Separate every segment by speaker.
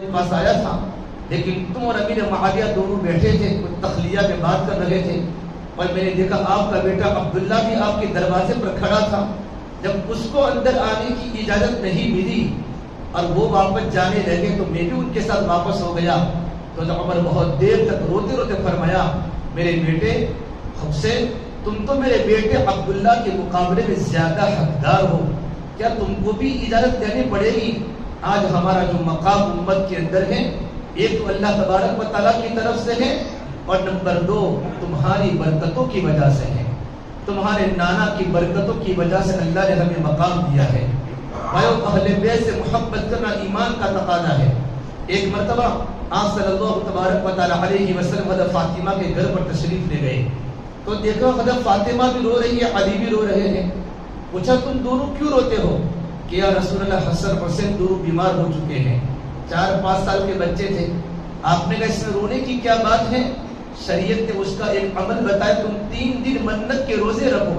Speaker 1: پاس آیا تھا، لیکن تم اور امیر معاویہ دونوں بیٹھے تھے، کچھ تخلیہ میں بات کر رہے تھے، اور میں نے دیکھا آپ کا بیٹا عبداللہ بھی آپ کے دروازے پر کھڑا تھا۔ جب اس کو اندر آنے کی اجازت نہیں ملی اور وہ واپس جانے لگے تو میں بھی ان کے ساتھ واپس ہو گیا۔ تو عمر بہت دیر تک روتے روتے فرمایا، میرے بیٹے حسین، تم تو میرے بیٹے عبداللہ کے مقابلے میں زیادہ حقدار ہو، کیا تم کو بھی اجازت دینی پڑے گی؟ آج ہمارا جو مقام امت کے اندر ہے، ایک تو اللہ تبارک و تعالیٰ کی طرف سے ہے، اور نمبر 2 تمہاری برکتوں کی وجہ سے ہے، تمہارے نانا کی برکتوں کی وجہ سے اللہ نے ہمیں مقام دیا ہے۔ بھائیو، اہل بیت سے محبت کرنا ایمان کا تقاضا ہے۔ ایک مرتبہ آپ صلی اللہ تبارک و تعالیٰ علیہ وسلم حضرت فاطمہ کے گھر پر تشریف لے گئے تو دیکھا حضرت فاطمہ بھی رو رہی ہے، علی بھی رو رہے ہیں۔ پوچھا تم دونوں کیوں روتے ہو؟ کہ یا رسول اللہ، حسن حسین دونوں بیمار ہو چکے ہیں، 4-5 سال کے بچے تھے۔ آپ نے کہا اس میں رونے کی کیا بات ہے؟ شریعت نے اس کا ایک عمل بتایا، تم 3 دن منت کے روزے رکھو،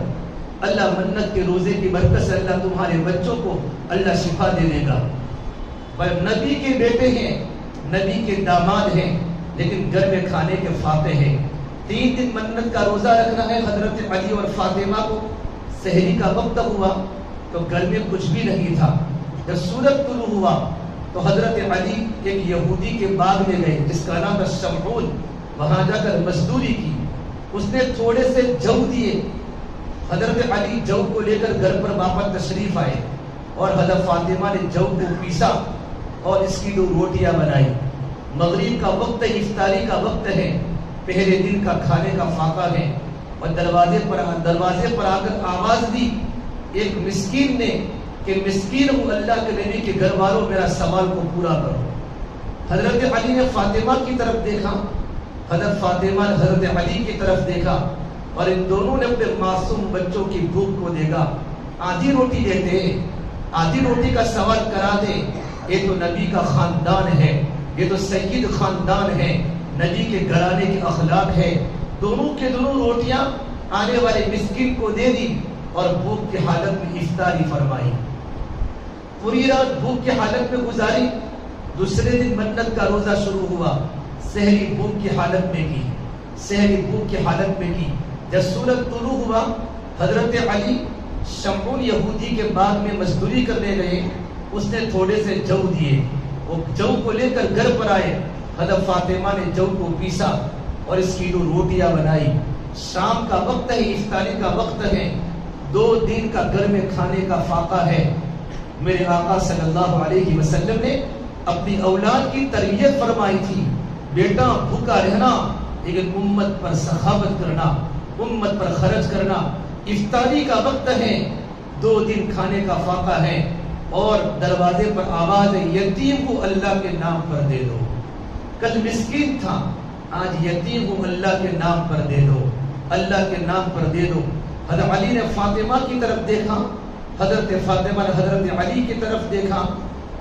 Speaker 1: اللہ منت کے روزے کی برکت سے اللہ تمہارے بچوں کو اللہ شفا دے دے گا۔ نبی کے بیٹے ہیں، نبی کے داماد ہیں، لیکن گھر میں کھانے کے فاقے ہیں۔ 3 دن منت کا روزہ رکھنا ہے۔ حضرت علی اور فاطمہ کو سحری کا وقت ہوا تو گھر میں کچھ بھی نہیں تھا۔ جب سورج طلوع ہوا تو حضرت علی ایک یہودی کے باغ میں گئے جس کا نام ہے شمعون، وہاں جا کر مزدوری کی۔ اس نے تھوڑے سے جو دیے، حضرت علی جو کو لے کر گھر پر واپس تشریف آئے، اور حضرت فاطمہ نے جو کو پیسا اور اس کی 2 روٹیاں بنائی۔ مغرب کا وقت ہے، افطاری کا وقت ہے، پہلے دن کا کھانے کا فاقہ ہے، اور دروازے پر آ کر آواز دی ایک مسکین نے کہ مسکین ہوں، اللہ کے نبی کے گھر والوں، میرا سوال کو پورا کرو۔ حضرت علی نے فاطمہ کی طرف دیکھا، حضرت فاطمہ نے حضرت علی کی طرف دیکھا، اور ان دونوں نے اپنے معصوم بچوں کی بھوک کو دیکھا۔ آدھی روٹی دیتے، آدھی روٹی کا سوال کرا دے، یہ تو نبی کا خاندان ہے، یہ تو سید خاندان ہے، نبی کے گھرانے کے اخلاق ہے۔ دونوں کے دونوں روٹیاں آنے والے مسکین کو دے دی اور بھوک کی حالت میں افطاری فرمائی۔ پوری رات بھوک کی حالت میں گزاری۔ دوسرے دن منت کا روزہ شروع ہوا، سحری بھوک کی حالت میں کی، سحری بھوک کی حالت میں کی۔ جب سورج طلوع ہوا، حضرت علی شمعون یہودی کے باغ میں مزدوری کرنے گئے، اس نے تھوڑے سے جو دیے، وہ جو کو لے کر گھر پر آئے۔ حضرت فاطمہ نے جو کو پیسا اور اس کی 2 روٹیاں بنائی۔ شام کا وقت ہے، افطاری کا وقت ہے، 2 دن کا گھر میں کھانے کا فاقہ ہے۔ میرے آقا صلی اللہ علیہ وسلم نے اپنی اولاد کی تربیت فرمائی تھی، بیٹا بھوکا رہنا لیکن امت پر سخاوت کرنا، امت پر خرچ کرنا۔ افطاری کا وقت ہے، 2 دن کھانے کا فاقہ ہے، اور دروازے پر آواز ہے، یتیم کو اللہ کے نام پر دے دو۔ کل مسکین تھا، آج یتیم کو اللہ کے نام پر دے دو، اللہ کے نام پر دے دو۔ حضرت علی نے فاطمہ کی طرف دیکھا، حضرت فاطمہ نے حضرت علی کی طرف دیکھا،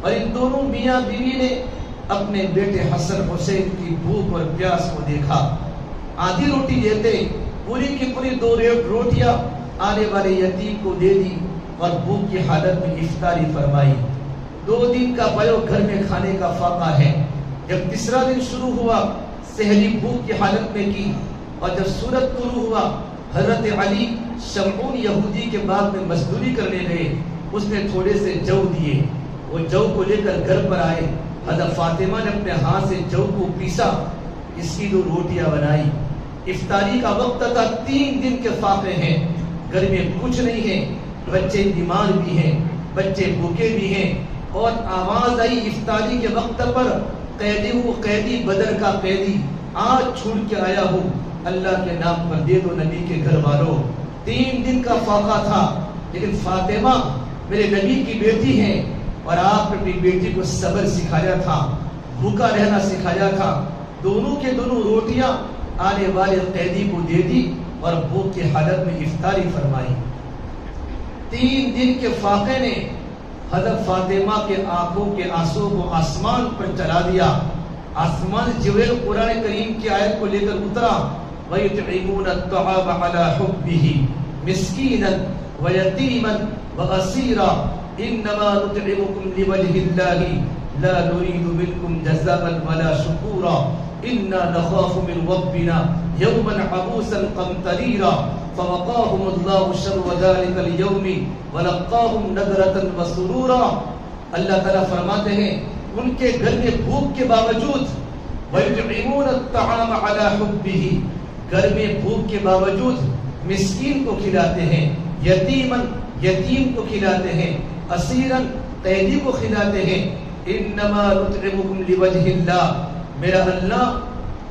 Speaker 1: اور ان دونوں میاں بیوی نے اپنے بیٹے حسن حسین کی بھوک اور پیاس کو دیکھا۔ آدھی روٹی دیتے، پوری کی پوری 2 روٹیاں آنے والے یتیم کو دے دی، اور بھوک کی حالت میں افطاری فرمائی۔ 2 دن کا بیو گھر میں کھانے کا فاقہ ہے۔ جب تیسرا دن شروع ہوا، سحری بھوک کی حالت میں کی، اور جب سورج طلوع ہوا، حضرت علی شمعون یہودی کے باغ میں مزدوری کرنے گئے، اس نے تھوڑے سے جو دیے، وہ جو کو لے کر گھر پر آئے۔ حضرت فاطمہ نے اپنے ہاتھ سے جو کو پیسا، اس کی 2 روٹیاں بنائی۔ افطاری کا وقت تھا، 3 دن کے فاقے ہیں، گھر میں کچھ نہیں ہے، بچے بیمار بھی ہیں، بچے بھوکے بھی ہیں، اور آواز آئی افطاری کے وقت پر، قیدی ہوں، قیدی بدر کا قیدی، آج چھوڑ کے آیا ہوں، اللہ کے نام پر دے دو نبی کے گھر والوں۔ 3 دن کا فاقہ تھا، لیکن فاطمہ میرے نبی کی بیٹی ہے، اور آپ نے اپنی بیٹی کو صبر سکھایا تھا، بھوکا رہنا سکھایا تھا۔ دونوں کے دونوں روٹیاں آنے والے قیدی کو دے دی، اور بھوک کی حالت میں افطاری فرمائی۔ 3 دن کے فاقے نے حضرت فاطمہ کے آنکھوں کے آنسو کو آسمان پر چلا دیا۔ آسمان جبریل قرآن کریم کی آیت کو لے کر اترا، وَيُطْعِمُونَ الطَّعَامَ عَلَى حُبِّهِ مِسْكِينًا وَيَتِيمًا وَأَسِيرًا إِنَّمَا نُطْعِمُكُمْ لِوَجْهِ اللَّهِ لَا نُرِيدُ مِنكُمْ جزاء ولا شكورا إنا نخاف من ربنا يوما عبوسا قمطريرا فوقاهم الله شر ذلك اليوم ولقاهم نضرة وسرورا. اللہ تعالیٰ فرماتے ہیں ان کے گھر میں بھوک کے باوجود وَيُطْعِمُونَ الطَّعَامَ عَلَى حُبِّهِ گھر میں بھوک کے باوجود مسکین کو کھلاتے ہیں, یتیم کو کھلاتے ہیں, اسیراً قیدی کو کھلاتے ہیں. انما نطعمکم لوجہ اللہ, میرا اللہ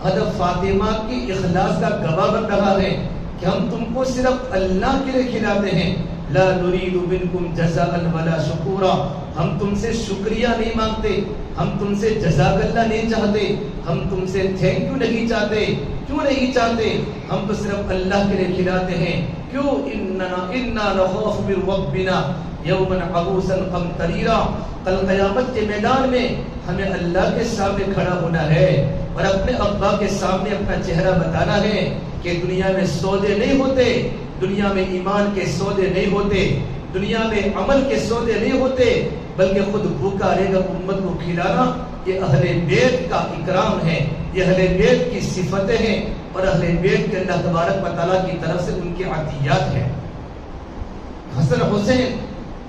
Speaker 1: حضرت فاطمہ کی اخلاص کا گواہ بن رہا ہے کہ ہم تم کو صرف اللہ کے لیے کھلاتے ہیں. لا نريد منکم جزاء ولا شکورا, ہم تم سے شکریہ نہیں مانگتے, ہم تم سے جزاک اللہ نہیں چاہتے, ہم تم سے تھینک یو نہیں چاہتے. کیوں نہیں چاہتے؟ ہم تو صرف اللہ کے لیے کھلاتے ہیں. کیوں؟ انا نخاف من ربنا یوما عبوسا قمطریرا, کل قیامت کے میدان میں ہمیں اللہ کے سامنے کھڑا ہونا ہے اور اپنے ابا کے سامنے اپنا چہرہ بتانا ہے کہ دنیا میں سودے نہیں ہوتے, دنیا میں ایمان کے سودے نہیں ہوتے, دنیا میں عمل کے سودے نہیں ہوتے, بلکہ خود بھوکا رہے گا امت کو کھلانا. یہ اہل بیت کا اکرام ہے, یہ اہل بیت کی صفتیں ہیں اور اہل بیت کے اللہ تبارک و تعالیٰ کی طرف سے ان کے عطیات ہیں. حسن حسین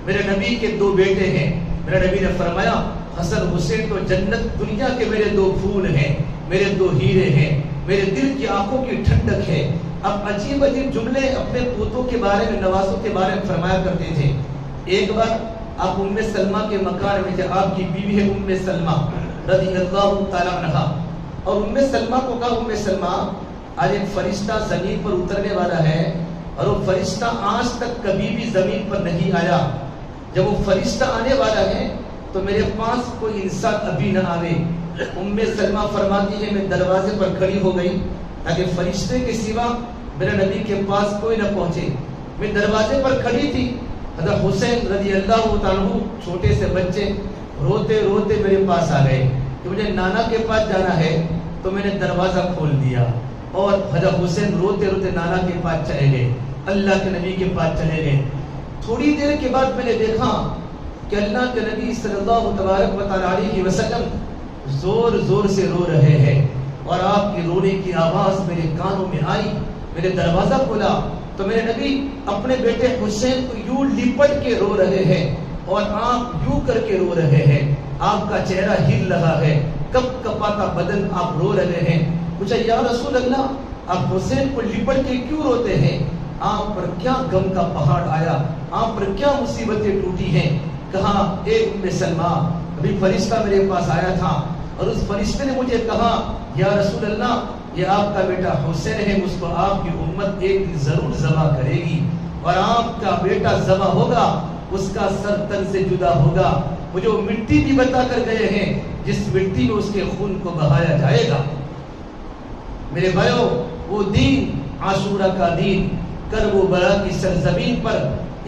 Speaker 1: میرے نبی کے دو بیٹے ہیں. میرے نبی نے فرمایا حسن حسین تو جنت دنیا کے میرے دو پھول ہیں, میرے دو ہیرے ہیں, میرے دل کی آنکھوں کی ٹھنڈک ہے. اب عجیب عجیب جملے اپنے پوتوں کے بارے میں, نوازوں کے بارے میں فرمایا کرتے تھے. ایک بار آپ ام سلمہ کے مکان میں تھے, آپ کی بیوی ہے ام سلمہ رضی اللہ تعالیٰ عنہا, اور ام سلمہ کو کہا ام سلمہ آج ایک فرشتہ زمین پر اترنے والا ہے اور وہ فرشتہ آج تک کبھی بھی زمین پر نہیں آیا. جب وہ فرشتہ آنے والا ہے تو میرے پاس کوئی انسان ابھی نہ آوے. ام سلمہ فرماتی ہے میں دروازے پر کھڑی ہو گئی تاکہ فرشتے کے سوا میرے نبی کے پاس کوئی نہ پہنچے. میں دروازے پر کھڑی تھی, حضرت حسین رضی اللہ تعالیٰ عنہ چھوٹے سے بچے روتے روتے میرے پاس آ گئے کہ مجھے نانا کے پاس جانا ہے. تو میں نے دروازہ کھول دیا اور حضرت حسین روتے روتے نانا کے پاس چلے گئے, اللہ کے نبی کے پاس چلے گئے. تھوڑی دیر کے بعد میں نے دیکھا کہ اللہ کے نبی صلی اللہ تبارک و تعالیٰ علیہ وسلم زور زور سے رو رہے ہیں اور آپ کی رونے کی آواز میرے کانوں میں آئی. میں نے دروازہ کھولا تو میرے نبی اپنے بیٹے حسین کو یوں لپٹ کے رو رہے ہیں اور آپ یوں کر کے رو رہے ہیں. آپ کا چہرہ ہل رہا ہے, کپ کپاتا بدن, آپ رو رہے ہیں. پوچھا یا رسول اللہ آپ حسین کو لپٹ کے کیوں روتے ہیں؟ آپ پر کیا غم کا پہاڑ آیا, آپ پر کیا مصیبتیں ٹوٹی ہیں؟ کہا اے ام سلمہ ابھی فرشتہ میرے پاس آیا تھا اور اس فرشتے نے مجھے کہا یا رسول اللہ یہ آپ کا بیٹا حسین ہے, اس کو آپ کی امت ایک دن ضرور ذبح کرے گی اور آپ کا بیٹا ذبح ہوگا, اس کا سر تن سے جدا ہوگا. مجھے وہ مٹی بھی بتا کر گئے ہیں جس مٹی میں اس کے خون کو بہایا جائے گا. میرے بھائیو وہ دین عاشورہ کا دین, کربلا کی سرزمین پر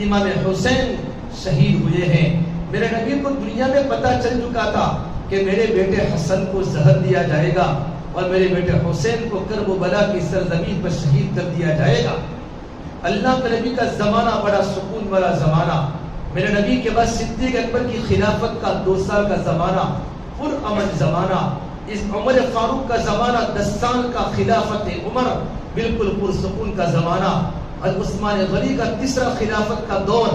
Speaker 1: امام حسین شہید ہوئے ہیں. میرے نبی کو دنیا میں پتہ چل چکا تھا کہ میرے بیٹے حسن کو زہر دیا جائے گا اور میرے بیٹے حسین کو کربلا کی سرزمین پر شہید کر دیا جائے گا. اللہ کے نبی کا زمانہ بڑا سکون والا زمانہ. میرے نبی کے بعد صدیق اکبر کی خلافت کا 2 سال کا زمانہ پر امن زمانہ. اس عمر فاروق کا زمانہ 10 سال کا خلافت عمر بالکل پرسکون کا زمانہ. اور عثمان غنی کا تیسرا خلافت کا دور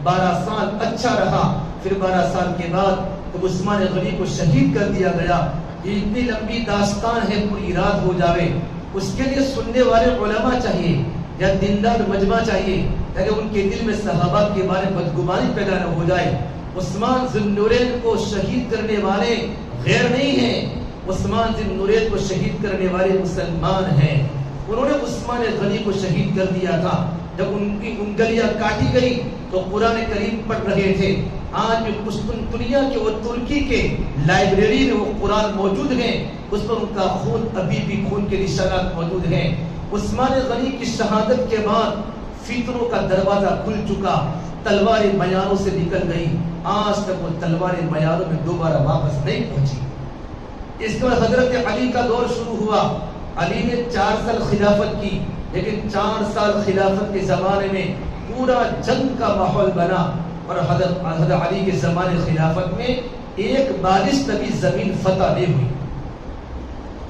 Speaker 1: 12 سال اچھا رہا. پھر 12 سال کے بعد عثمان غنی کو شہید کر دیا گیا. یہ اتنی لمبی داستان ہے, پوری رات ہو جاوے. اس کے لیے سننے والے علماء چاہیے یا دیندار مجمع چاہیے تاکہ ان کے دل میں صحابہ کے بارے میں بدگمانی پیدا نہ ہو جائے. عثمان ذی النورین کو شہید کرنے والے غیر نہیں ہیں, عثمان ذی النورین کو شہید کرنے والے مسلمان ہیں. انہوں نے عثمان غنی کو شہید کر دیا تھا. جب ان کی انگلیاں کاٹی گئی تو قرآن کریم پڑھ رہے تھے. آج بھی قسطنطنیہ کے اور ترکی کے لائبریری میں وہ قرآن موجود ہیں, اس پر ان کا خون ابھی بھی خون کے نشانات موجود ہیں. عثمان غنی کی شہادت کے بعد فتنوں کا دروازہ کھل چکا, تلواریں میاروں سے نکل گئی. آج تک وہ تلواریں میاروں میں دوبارہ واپس نہیں پہنچی. اس کے بعد حضرت علی کا دور شروع ہوا. علی نے 4 سال خلافت کی, لیکن 4 سال خلافت کے زمانے میں پورا جنگ کا ماحول بنا اور حضرت علی کے زمانے خلافت میں ایک بارش تبھی زمین فتح نہیں ہوئی.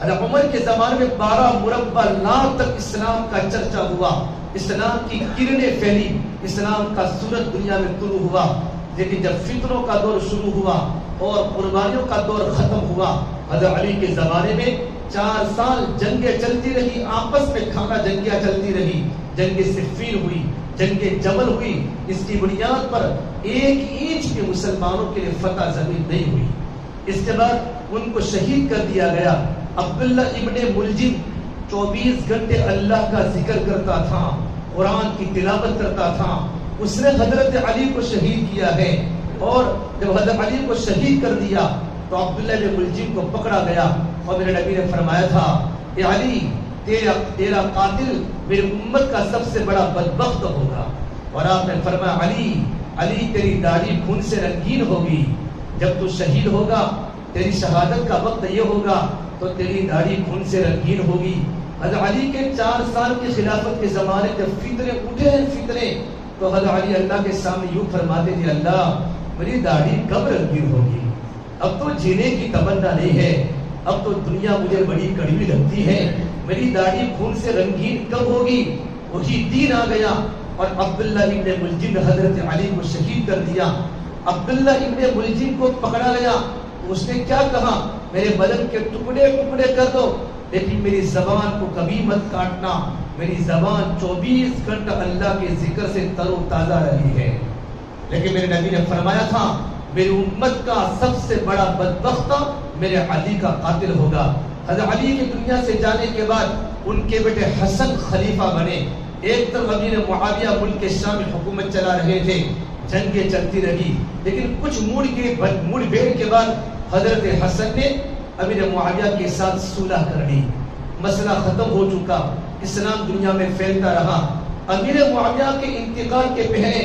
Speaker 1: حضرت عمر کے زمانے میں 12 مربع لاکھ تک اسلام کا چرچا ہوا، اسلام کی کرنیں پھیلی، اسلام کا سورج دنیا میں طلوع ہوا۔ لیکن جب فتنوں کا دور شروع ہوا اور قربانیوں کا دور ختم ہوا، حضرت علی کے زمانے میں 4 سال جنگیں چلتی رہی، آپس میں کھانا جنگیاں چلتی رہی، جنگ صفین ہوئی، جنگ جمل ہوئی۔ اس کی بنیاد پر ایک اینچ بھی مسلمانوں کے لیے فتح زمین نہیں ہوئی۔ اس کے بعد ان کو شہید کر دیا گیا۔ عبداللہ ابن ملجم 24 گھنٹے اللہ کا ذکر کرتا تھا، قرآن کی تلاوت کرتا تھا، اس نے حضرت علی کو شہید کیا ہے۔ اور جب حضرت علی کو شہید کر دیا تو عبداللہ ابن ملجم کو پکڑا گیا اور میرے نبی نے فرمایا تھا، اے علی، تیرا قاتل میری امت کا سب سے بڑا بدبخت ہوگا۔ اور آپ نے فرمایا، علی تیری داڑھی خون سے رنگین ہوگی، جب تو شہید ہوگا تیری شہادت کا وقت یہ ہوگا تو تیری داڑھی خون سے رنگین ہوگی۔ حضرت علی کے 4 سال کی خلافت کے زمانے جب فتنے اٹھے ہیں فتنے، تو حضرت علی اللہ کے سامنے یوں فرماتے تھے، اللہ میری داڑھی کب رنگین ہوگی؟ اب تو جینے کی تمنا نہیں ہے، اب تو دنیا مجھے بڑی کڑوی لگتی ہے، میری داڑھی خون سے رنگین کب ہوگی؟ وہی دین آ گیا اور عبداللہ ابن ملجم نے حضرت علی کو شہید کر دیا۔ عبداللہ ابن ملجم کو پکڑا گیا، اس نے کیا کہا، میرے بدن کے ٹکڑے ٹکڑے کر دو لیکن میری زبان کو کبھی مت کاٹنا، میری زبان 24 گھنٹہ اللہ کے ذکر سے تر و تازہ رہی ہے۔ لیکن میرے نبی نے فرمایا تھا، میری امت کا سب سے بڑا بدبخت میرے علی کا قاتل ہوگا۔ حضرت علی کے دنیا سے جانے کے بعد ان کے بیٹے حسن خلیفہ بنے۔ ایک طرف امیر معاویہ ملک کے شام میں حکومت چلا رہے تھے، جنگیں چلتی رہی، لیکن کچھ موڑ بھیڑ کے بعد حضرت حسن نے امیر معاویہ کے ساتھ صلح کر لی، مسئلہ ختم ہو چکا، اسلام دنیا میں پھیلتا رہا۔ امیر معاویہ کے انتقال کے پہلے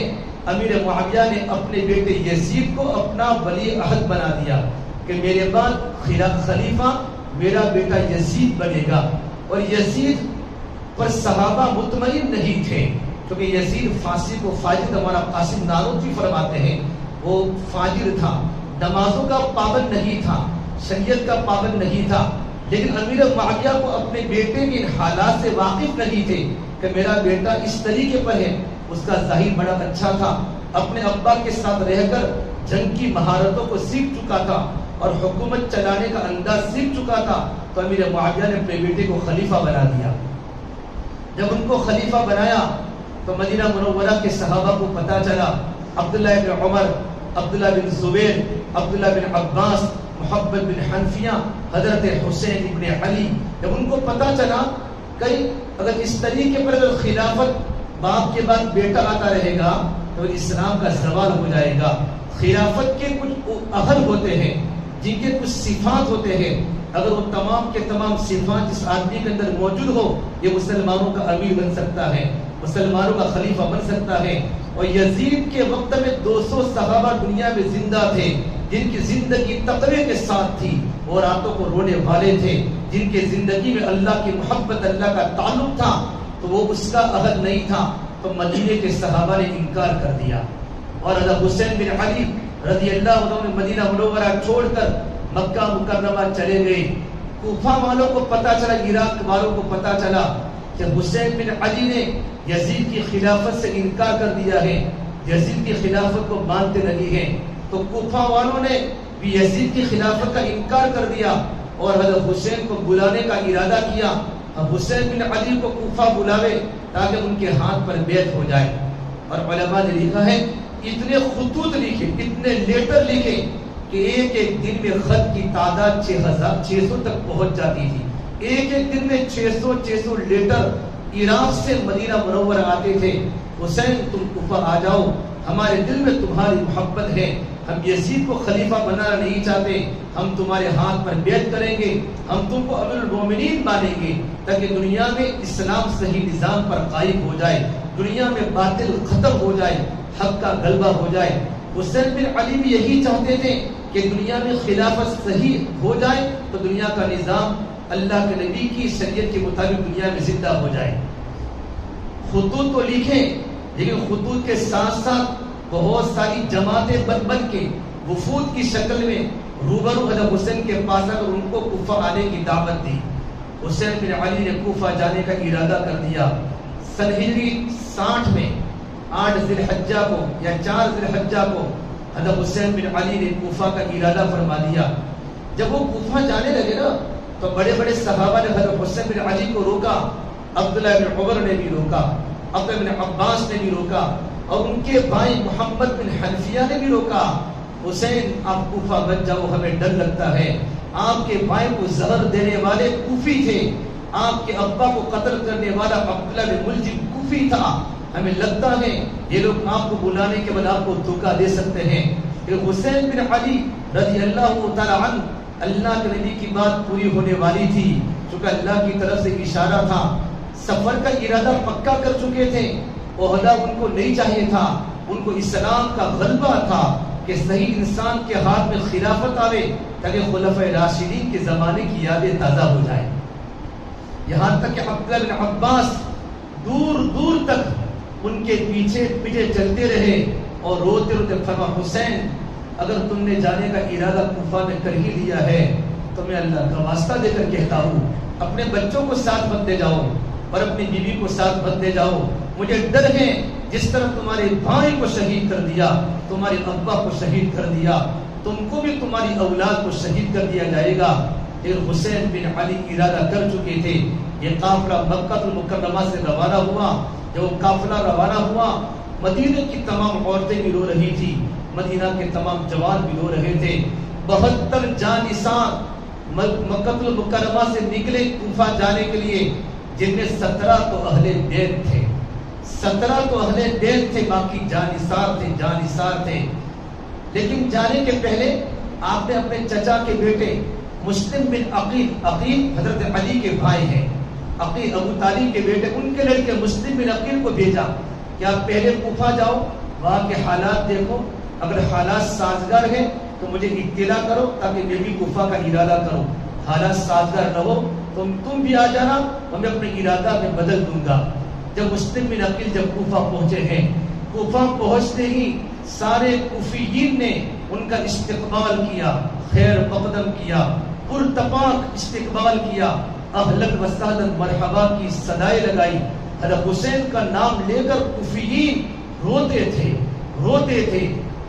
Speaker 1: امیر معاویہ نے اپنے بیٹے یزید کو اپنا ولی عہد بنا دیا کہ میرے بعد خلیفہ میرا بیٹا یزید بنے گا۔ اور یزید پر صحابہ مطمئن نہیں تھے کیونکہ یزید فاسق و فاجر، ہمارا قاسم نانوتوی فرماتے ہیں وہ فاجر تھا، نمازوں کا پابند نہیں تھا، شریعت کا پابند نہیں تھا۔ لیکن امیر معاویہ کو اپنے بیٹے کے حالات سے واقف نہیں تھے کہ میرا بیٹا اس طریقے پر ہے۔ اس کا ظاہر بڑا اچھا تھا، اپنے ابا کے ساتھ رہ کر جنگ کی مہارتوں کو سیکھ چکا تھا اور حکومت چلانے کا انداز سیکھ چکا تھا، تو امیر معاویہ نے اپنے بیٹے کو خلیفہ بنا دیا۔ جب ان کو خلیفہ بنایا تو مدینہ منورہ کے صحابہ کو پتہ چلا، عبداللہ بن عمر، عبداللہ بن زبیر، عبداللہ بن عباس، محمد بن حنفیہ، حضرت حسین ابن علی، جب ان کو پتہ چلا کہ اگر اس طریقے پر اگر خلافت باپ کے بعد بیٹا آتا رہے گا تو اسلام کا زوال ہو جائے گا۔ خلافت کے کچھ اہل ہوتے ہیں جن کے کچھ صفات ہوتے ہیں، اگر وہ تمام کے تمام صفات جس آدمی کے اندر موجود ہو، یہ مسلمانوں کا امیر بن سکتا ہے، مسلمانوں کا خلیفہ بن سکتا ہے۔ اور یزید کے وقت میں 200 صحابہ دنیا میں زندہ تھے جن کی زندگی تقوی کے ساتھ تھی، وہ راتوں کو رونے والے تھے، جن کے زندگی میں اللہ کی محبت، اللہ کا تعلق تھا، تو وہ اس کا عہد نہیں تھا، تو مدینے کے صحابہ نے انکار کر دیا۔ اور حضرت حسین بن علی رضی اللہ عنہ نے مدینہ منورہ چھوڑ کر مکہ مکرمہ چلے گئے۔ کوفہ والوں کو پتہ چلا، عراق والوں کو پتہ چلا کہ حسین بن علی نے یزید کی خلافت سے انکار کر دیا ہے، یزید کی خلافت کو مانتے نہیں ہیں، تو کوفہ والوں نے بھی یزید کی خلافت کا انکار کر دیا اور حضرت حسین کو بلانے کا ارادہ کیا۔ اب حسین بن علی کو کوفہ بلاوے تاکہ ان کے ہاتھ پر بیعت ہو جائے۔ اور علماء نے لکھا ہے، اتنے خطوط لکھے، اتنے لیٹر لکھے کہ ایک ایک دن میں خط کی تعداد 600 تک پہنچ جاتی تھی۔ ایک ایک دن میں 600 لیٹر عراق سے مدینہ منورہ آتے تھے، حسین تم کوفہ آ جاؤ، ہمارے دل میں تمہاری محبت ہے، ہم یزید کو خلیفہ بنانا نہیں چاہتے، ہم تمہارے ہاتھ پر بیعت کریں گے، ہم تم کو امیر المومنین مانیں گے، تاکہ دنیا میں اسلام صحیح نظام پر قائم ہو جائے، دنیا میں باطل ختم ہو جائے، حق کا غلبہ ہو جائے۔ حسین بن علی بھی یہی چاہتے تھے کہ دنیا میں خلافت صحیح ہو جائے تو دنیا کا نظام اللہ کے نبی کی شریعت کے مطابق دنیا میں زندہ ہو جائے۔ خطوط تو لکھیں، لیکن خطوط کے ساتھ ساتھ بہت ساری جماعتیں بن کے وفود کی شکل میں روبرو حضرت حسین کے پاس آ کر ان کو کوفہ آنے کی دعوت دی. حسین بن علی نے کوفہ جانے کا ارادہ کر دیا. سن ہجری 60 میں 8 ذی الحجہ کو یا 4 ذی الحجہ کو حضرت حسین بن علی نے کوفہ کا ارادہ فرما دیا. جب وہ کوفہ جانے لگے نا تو بڑے بڑے صحابہ نے حضرت حسین بن علی کو روکا. عبداللہ بن عمر نے بھی روکا, عبداللہ بن عباس نے بھی روکا, اور ان کے بھائی محمد بن حنفیہ نے بھی روکا. حسین آپ کوفہ مت جاؤ, ہمیں ڈر لگتا ہے. آپ کے بھائی کو زہر دینے والے کوفی تھے, آپ کے ابا کو قتل کرنے والا عبداللہ بن ملجم کوفی تھا. ہمیں لگتا ہے یہ لوگ آپ کو بلانے کے بعد آپ کو دھوکہ دے سکتے ہیں. کہ حسین بن علی رضی اللہ تعالی عنہ, اللہ کے نبی کی بات پوری ہونے والی تھی, چونکہ اللہ کی طرف سے اشارہ تھا. سفر کا ارادہ پکا کر چکے تھے. عہدہ ان کو نہیں چاہیے تھا, ان کو اسلام کا غلبہ تھا کہ صحیح انسان کے ہاتھ میں خلافت آوے تاکہ خلفائے راشدین کے زمانے کی یادیں تازہ ہو جائیں. یہاں تک کہ عبداللہ بن عباس دور دور تک ان کے پیچھے پیچھے چلتے رہے اور روتے روتے فرما, حسین اگر تم نے جانے کا ارادہ کوفہ میں کر ہی لیا ہے تو میں اللہ کا واسطہ دے کر کہتا ہوں, اپنے بچوں کو ساتھ مت دے جاؤ اور اپنی بیوی کو ساتھ مت دے جاؤ. مجھے ڈر ہے جس طرح تمہارے بھائی کو شہید کر دیا, تمہارے ابا کو شہید کر دیا, تم کو بھی تمہاری اولاد کو شہید کر دیا جائے گا. پھر حسین بن علی ارادہ کر چکے تھے. یہ قافلہ مکہ المکرمہ سے روانہ ہوا. جب وہ قافلہ روانہ ہوا, مدینہ کی تمام عورتیں بھی رو رہی تھی, مدینہ کے تمام جوان بھی رو رہے تھے. 72 جانثار مکہ المکرمہ سے نکلے کوفہ جانے کے لیے, جن میں 17 تو اہل بیت تھے. 17 تو اہل بیت تھے, باقی جانثار تھے. لیکن جانے کے پہلے آپ نے اپنے چچا کے بیٹے مسلم بن عقیل حضرت علی کے بھائی ہیں, عقیل ابو طالب کے بیٹے, ان کے لڑکے مسلم بن عقیل کو بھیجا کہ آپ پہلے کوفہ جاؤ, وہاں کے حالات دیکھو, اگر حالات سازگار ہیں تو مجھے اطلاع کرو تاکہ میں بھی کوفہ کا ارادہ کروں. حالات سازگار نہ ہو تو تم بھی آ جانا, اور میں اپنے ارادہ میں بدل دوں گا. جب مسلم بن عقیل جب کوفہ پہنچے ہیں, کوفہ پہنچتے ہی سارے کوفیین نے ان کا استقبال کیا, خیر مقدم کیا, پرتپاک استقبال کیا, اہلاً و سہلاً مرحبا کی صدائیں لگائی. حضرت حسین کا نام لے کر کوفیین روتے تھے,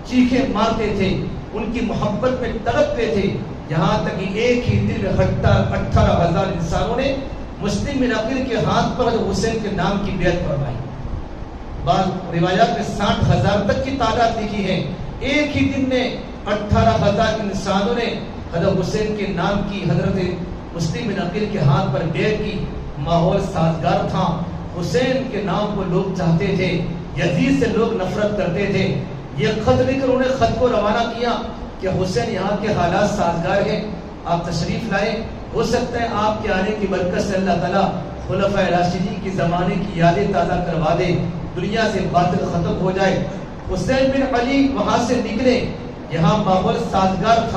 Speaker 1: چیخیں مارتے تھے, ان کی محبت میں تڑپتے تھے. یہاں تک کہ ایک ہی دن میں 18,000 انسانوں نے مسلم بن عقیل کے ہاتھ پر حضرت حسین کے نام کی بیعت فرمائی. بعض روایات میں 60,000 تک کی تعداد لکھی ہے. ایک ہی دن میں 18,000 انسانوں نے حضرت حسین کے نام کی حضرت مسلم بن عقیل کے ہاتھ پر بیعت کی. ماحول سازگار تھا. حسین کے نام کو لوگ چاہتے تھے, یزید سے لوگ نفرت کرتے تھے. یہ خط لکھ کر انہوں نے خط کو روانہ کیا کہ حسین یہاں کے حالات سازگار ہیں, آپ تشریف لائیں, ہو سکتا ہے آپ کے آنے کی برکت سے اللہ تعالیٰ خلفائے راشدین کی زمانے کی یادیں تازہ کروا دے, دنیا سے باطل ختم ہو جائے. حسین بن علی وہاں سے نکلے, یہاں ماحول سازگار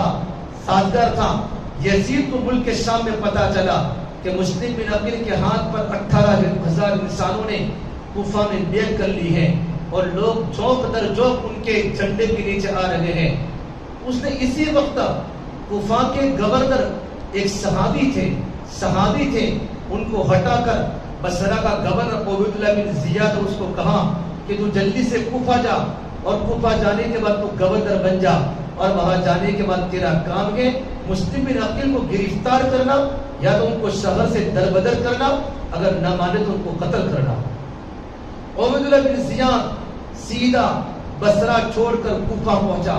Speaker 1: تھا. یزید کو ملک کے شام میں پتا چلا کہ مسلم بن عقیل کے ہاتھ پر 18,000 انسانوں نے کوفہ میں بیعت کر لی ہے, اور لوگ چوک در چوک ان کے جھنڈے کے نیچے آ رہے ہیں. اس نے اسی وقت کوفہ کے گورنر ایک صحابی تھے, ان کو ہٹا کر بصرہ کا گورنر عبیداللہ بن زیاد اس کو کہا کہ تو جلدی سے کوفہ جا, اور کوفہ جانے کے بعد تو گورنر بن جا, اور وہاں جانے کے بعد تیرا کام ہے مسلم بن عقیل کو گرفتار کرنا, یا تو ان کو شہر سے دربدر کرنا, اگر نہ مانے تو ان کو قتل کرنا. عبیداللہ بن زیاد سیدھا بصرہ چھوڑ کر کوفہ پہنچا,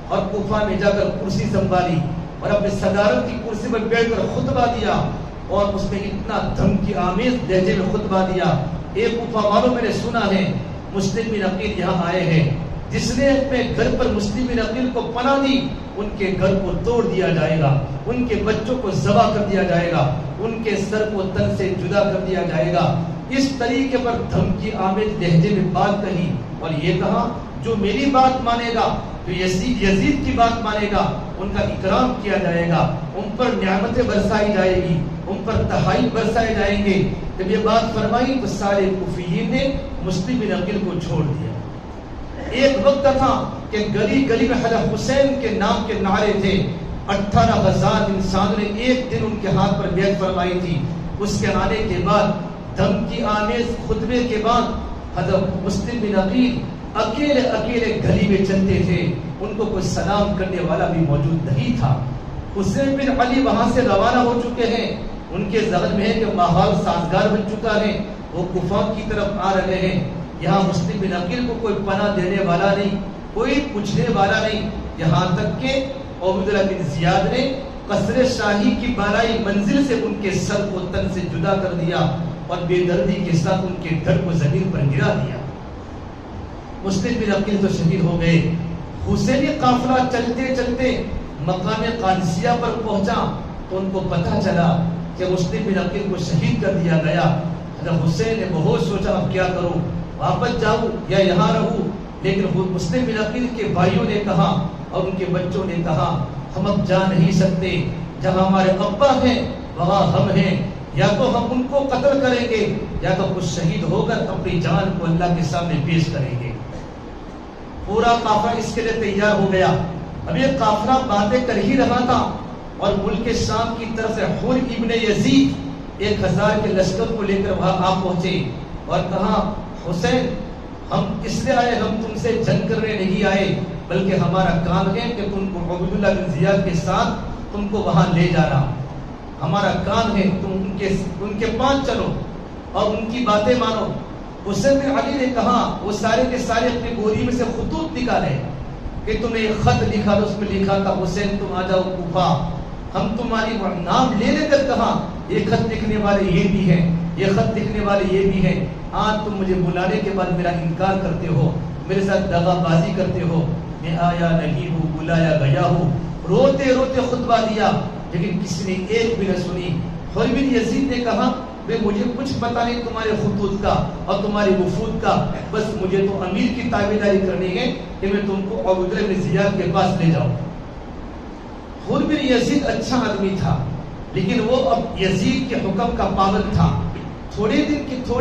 Speaker 1: اور کوفہ میں جا کر کرسی سنبھالی, اور اپنے صدارت کی کرسی پر بیٹھ کر خطبہ دیا, اور اس میں اتنا دھمکی آمیز لہجے میں خطبہ دیا. ایک کوفہ والوں میں نے سنا ہے مسلم بن عقیل یہاں آئے ہیں, جس نے اپنے گھر پر مسلم بن عقیل کو پناہ دی, ان کے گھر کو توڑ دیا جائے گا, ان کے بچوں کو ذبح کر دیا جائے گا, ان کے سر کو تن سے جدا کر دیا جائے گا. اس طریقے پر دھمکی آمیز لہجے میں بات کہی, اور یہ کہا جو میری بات مانے گا, جو یزید کی بات مانے گا, ان کا اکرام کیا جائے گا, ان پر نعمتیں برسائی جائے گی, ان پر تحائف برسائے جائیں گے. جب یہ بات فرمائی تو سارے کوفیین نے مسلم بن عقیل کو چھوڑ دیا. ایک وقت تھا کہ گلی گلی میں حضرت حسین کے نام کے نعرے تھے, 18,000 انسانوں نے ایک دن ان کے ہاتھ پر بیعت فرمائی تھی. اس کے آنے کے بعد دھمکی آمیز خطبے کے بعد حضرت مسلم بن عقیل اکیلے گلی میں چلتے تھے. ان کو کوئی سلام کرنے والا بھی موجود نہیں تھا. حسین بن علی وہاں سے روانہ ہو چکے ہیں. ان کے ذہن میں ہے کہ ماحول سازگار بن چکا ہے. وہ کوفہ کی طرف آ رہے ہیں. یہاں مسلم بن عقیل کو کوئی پناہ دینے والا نہیں, کوئی پوچھنے والا نہیں. یہاں تک کہ عبیداللہ بن زیاد نے قصر شاہی کی بالائی منزل سے ان کے سر کو تن سے جدا کر دیا اور بے دردی کے ساتھ ان کے دھڑ کو زمین پر گرا دیا. مسلم بن عقیل تو شہید ہو گئے. حسینی قافلہ چلتے چلتے مقام قادسیہ پر پہنچا تو ان کو پتہ چلا کہ مسلم بن عقیل کو شہید کر دیا گیا. حضرت حسین نے بہت سوچا اب کیا کروں, واپس جاؤں یا یہاں رہوں. لیکن مسلم بن عقیل کے بھائیوں نے کہا اور ان کے بچوں نے کہا ہم اب جا نہیں سکتے. جہاں ہمارے ابا ہیں وہاں ہم ہیں. یا تو ہم ان کو قتل کریں گے یا تو کچھ شہید ہو کر اپنی جان کو اللہ کے سامنے پیش کریں گے. پورا قافلہ اس کے لیے تیار ہو گیا. اب یہ قافلہ باتیں کر ہی رہا تھا اور ملک شام کی طرف سے حر ابن یزید 1000 کے لشکر کو لے کر وہاں آ پہنچے اور کہا حسین ہم اس لیے آئے, ہم تم سے جنگ کرنے نہیں آئے, بلکہ ہمارا کام ہے کہ تم کو عبیداللہ بن زیاد کے ساتھ تم کو وہاں لے جانا. ہمارا کام ہے تم ان کے پاس چلو اور ان کی باتیں مانو. حسین بن علی نے کہا وہ سارے کے سارے اپنی گوری میں سے خطوط نکالے کہ تم نے ایک خط لکھا تھا, اس میں لکھا تھا حسین تم آ جاؤ کوفہ. ہم تمہاری نام لے لے کر کہا یہ خط لکھنے والے یہ بھی ہیں, یہ خط لکھنے والے یہ بھی ہیں. آج تم مجھے بلانے کے بعد میرا انکار کرتے ہو, میرے ساتھ دغا بازی کرتے ہو. میں آیا نہیں ہوں, بلایا گیا ہوں. روتے روتے خطبہ دیا لیکن کسی نے ایک بھی نہ سنی. حر بن یزید نے کہا مجھے کچھ پتہ نہیں تمہارے خطوط کا اور تمہاری وفود کا, بس مجھے تو امیر کی تابعداری کرنی ہے کہ میں تم کو عبیداللہ بن زیاد کے پاس لے جاؤں. حر بن یزید اچھا آدمی تھا لیکن وہ اب یزید کے حکم کا پابند تھا. تھوڑی